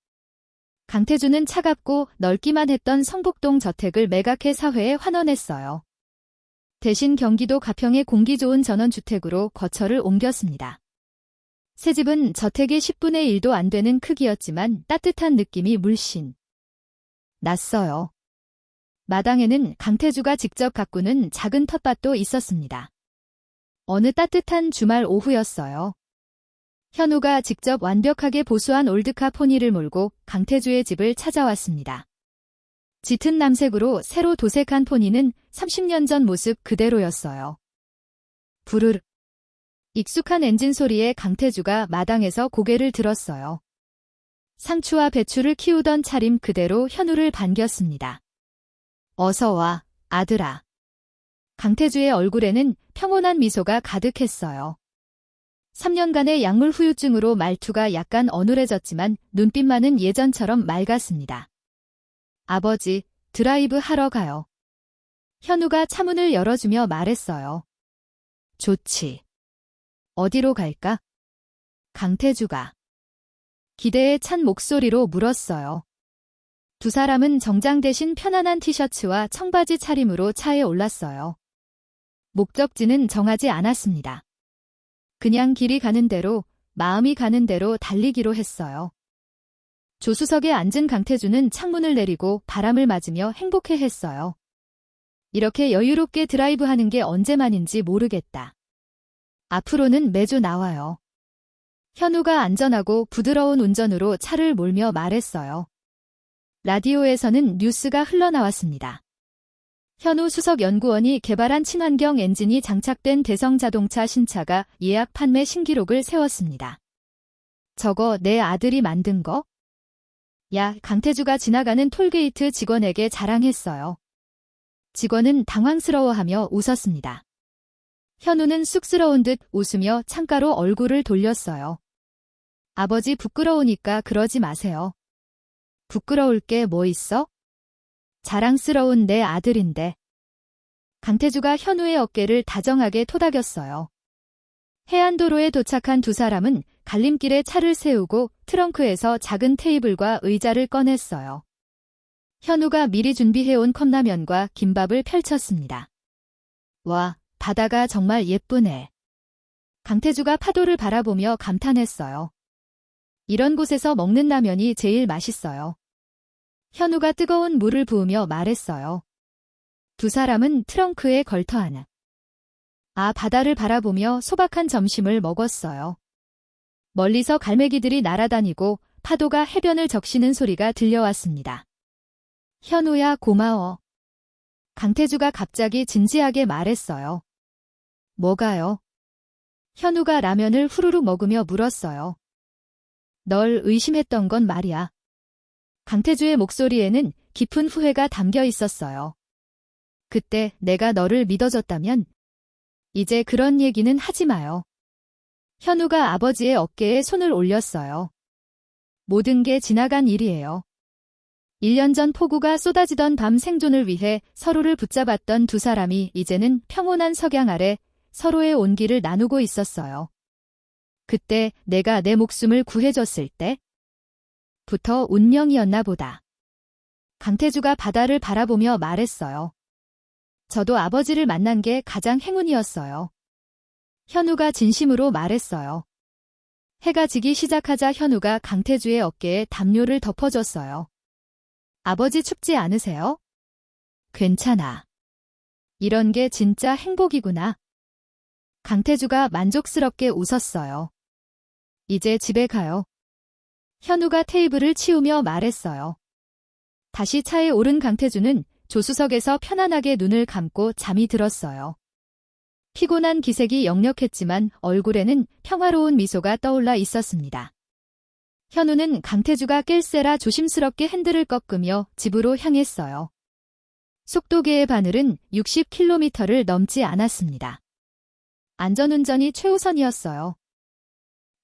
Speaker 1: 강태주는 차갑고 넓기만 했던 성북동 저택을 매각해 사회에 환원했어요. 대신 경기도 가평의 공기 좋은 전원주택으로 거처를 옮겼습니다. 새 집은 저택의 10분의 1도 안 되는 크기였지만 따뜻한 느낌이 물씬 났어요. 마당에는 강태주가 직접 가꾸는 작은 텃밭도 있었습니다. 어느 따뜻한 주말 오후였어요. 현우가 직접 완벽하게 보수한 올드카 포니를 몰고 강태주의 집을 찾아왔습니다. 짙은 남색으로 새로 도색한 포니는 30년 전 모습 그대로였어요. 부르르. 익숙한 엔진 소리에 강태주가 마당에서 고개를 들었어요. 상추와 배추를 키우던 차림 그대로 현우를 반겼습니다. 어서 와, 아들아. 강태주의 얼굴에는 평온한 미소가 가득했어요. 3년간의 약물 후유증으로 말투가 약간 어눌해졌지만 눈빛만은 예전처럼 맑았습니다. 아버지, 드라이브 하러 가요. 현우가 차문을 열어주며 말했어요. 좋지. 어디로 갈까? 강태주가 기대에 찬 목소리로 물었어요. 두 사람은 정장 대신 편안한 티셔츠와 청바지 차림으로 차에 올랐어요. 목적지는 정하지 않았습니다. 그냥 길이 가는 대로, 마음이 가는 대로 달리기로 했어요. 조수석에 앉은 강태주는 창문을 내리고 바람을 맞으며 행복해했어요. 이렇게 여유롭게 드라이브하는 게 언제만인지 모르겠다. 앞으로는 매주 나와요. 현우가 안전하고 부드러운 운전으로 차를 몰며 말했어요. 라디오에서는 뉴스가 흘러나왔습니다. 현우 수석연구원이 개발한 친환경 엔진이 장착된 대성자동차 신차가 예약 판매 신기록을 세웠습니다. 저거 내 아들이 만든 거? 야, 강태주가 지나가는 톨게이트 직원에게 자랑했어요. 직원은 당황스러워하며 웃었습니다. 현우는 쑥스러운 듯 웃으며 창가로 얼굴을 돌렸어요. 아버지 부끄러우니까 그러지 마세요. 부끄러울 게 뭐 있어? 자랑스러운 내 아들인데. 강태주가 현우의 어깨를 다정하게 토닥였어요. 해안도로에 도착한 두 사람은 갈림길에 차를 세우고 트렁크에서 작은 테이블과 의자를 꺼냈어요. 현우가 미리 준비해온 컵라면과 김밥을 펼쳤습니다. 와, 바다가 정말 예쁘네. 강태주가 파도를 바라보며 감탄했어요. 이런 곳에서 먹는 라면이 제일 맛있어요. 현우가 뜨거운 물을 부으며 말했어요. 두 사람은 트렁크에 걸터 하나. 바다를 바라보며 소박한 점심을 먹었어요. 멀리서 갈매기들이 날아다니고 파도가 해변을 적시는 소리가 들려왔습니다. 현우야, 고마워. 강태주가 갑자기 진지하게 말했어요. 뭐가요? 현우가 라면을 후루룩 먹으며 물었어요. 널 의심했던 건 말이야. 강태주의 목소리에는 깊은 후회가 담겨 있었어요. 그때 내가 너를 믿어줬다면 이제 그런 얘기는 하지 마요. 현우가 아버지의 어깨에 손을 올렸어요. 모든 게 지나간 일이에요. 1년 전 폭우가 쏟아지던 밤 생존을 위해 서로를 붙잡았던 두 사람이 이제는 평온한 석양 아래 서로의 온기를 나누고 있었어요. 그때 내가 내 목숨을 구해줬을 때부터 운명이었나 보다. 강태주가 바다를 바라보며 말했어요. 저도 아버지를 만난 게 가장 행운이었어요. 현우가 진심으로 말했어요. 해가 지기 시작하자 현우가 강태주의 어깨에 담요를 덮어줬어요. 아버지 춥지 않으세요? 괜찮아. 이런 게 진짜 행복이구나. 강태주가 만족스럽게 웃었어요. 이제 집에 가요. 현우가 테이블을 치우며 말했어요. 다시 차에 오른 강태주는 조수석에서 편안하게 눈을 감고 잠이 들었어요. 피곤한 기색이 역력했지만 얼굴에는 평화로운 미소가 떠올라 있었습니다. 현우는 강태주가 깰세라 조심스럽게 핸들을 꺾으며 집으로 향했어요. 속도계의 바늘은 60km를 넘지 않았습니다. 안전운전이 최우선이었어요.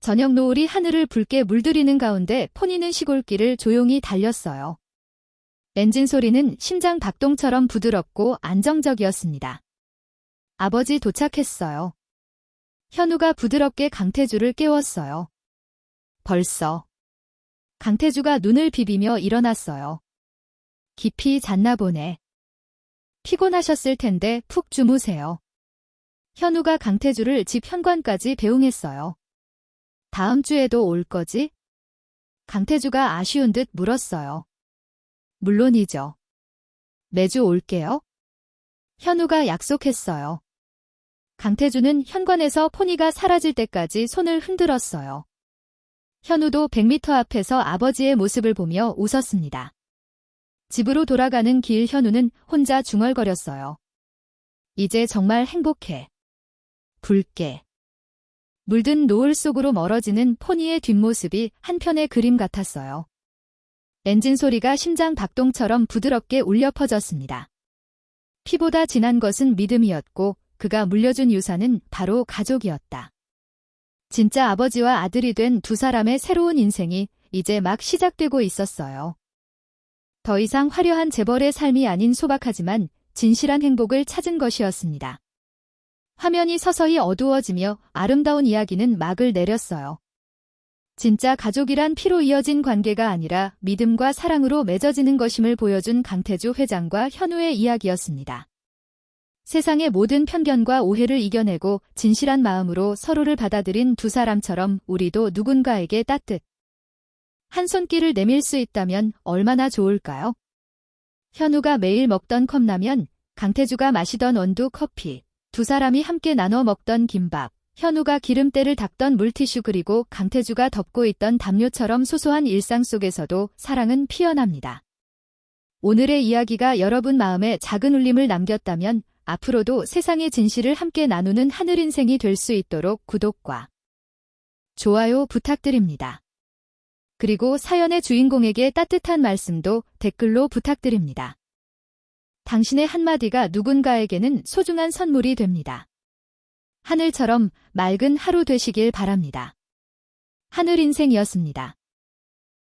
Speaker 1: 저녁 노을이 하늘을 붉게 물들이는 가운데 포니는 시골길을 조용히 달렸어요. 엔진 소리는 심장 박동처럼 부드럽고 안정적이었습니다. 아버지 도착했어요. 현우가 부드럽게 강태주를 깨웠어요. 벌써. 강태주가 눈을 비비며 일어났어요. 깊이 잤나 보네. 피곤하셨을 텐데 푹 주무세요. 현우가 강태주를 집 현관까지 배웅했어요. 다음 주에도 올 거지? 강태주가 아쉬운 듯 물었어요. 물론이죠. 매주 올게요. 현우가 약속했어요. 강태주는 현관에서 포니가 사라질 때까지 손을 흔들었어요. 현우도 100m 앞에서 아버지의 모습을 보며 웃었습니다. 집으로 돌아가는 길 현우는 혼자 중얼거렸어요. 이제 정말 행복해. 붉게. 물든 노을 속으로 멀어지는 포니의 뒷모습이 한편의 그림 같았어요. 엔진 소리가 심장 박동처럼 부드럽게 울려 퍼졌습니다. 피보다 진한 것은 믿음이었고 그가 물려준 유산은 바로 가족이었다. 진짜 아버지와 아들이 된 두 사람의 새로운 인생이 이제 막 시작되고 있었어요. 더 이상 화려한 재벌의 삶이 아닌 소박하지만 진실한 행복을 찾은 것이었습니다. 화면이 서서히 어두워지며 아름다운 이야기는 막을 내렸어요. 진짜 가족이란 피로 이어진 관계가 아니라 믿음과 사랑으로 맺어지는 것임을 보여준 강태주 회장과 현우의 이야기였습니다. 세상의 모든 편견과 오해를 이겨내고 진실한 마음으로 서로를 받아들인 두 사람처럼 우리도 누군가에게 한 손길을 내밀 수 있다면 얼마나 좋을까요? 현우가 매일 먹던 컵라면, 강태주가 마시던 원두 커피, 두 사람이 함께 나눠 먹던 김밥, 현우가 기름때를 닦던 물티슈 그리고 강태주가 덮고 있던 담요처럼 소소한 일상 속에서도 사랑은 피어납니다. 오늘의 이야기가 여러분 마음에 작은 울림을 남겼다면 앞으로도 세상의 진실을 함께 나누는 하늘인생이 될 수 있도록 구독과 좋아요 부탁드립니다. 그리고 사연의 주인공에게 따뜻한 말씀도 댓글로 부탁드립니다. 당신의 한마디가 누군가에게는 소중한 선물이 됩니다. 하늘처럼 맑은 하루 되시길 바랍니다. 하늘인생이었습니다.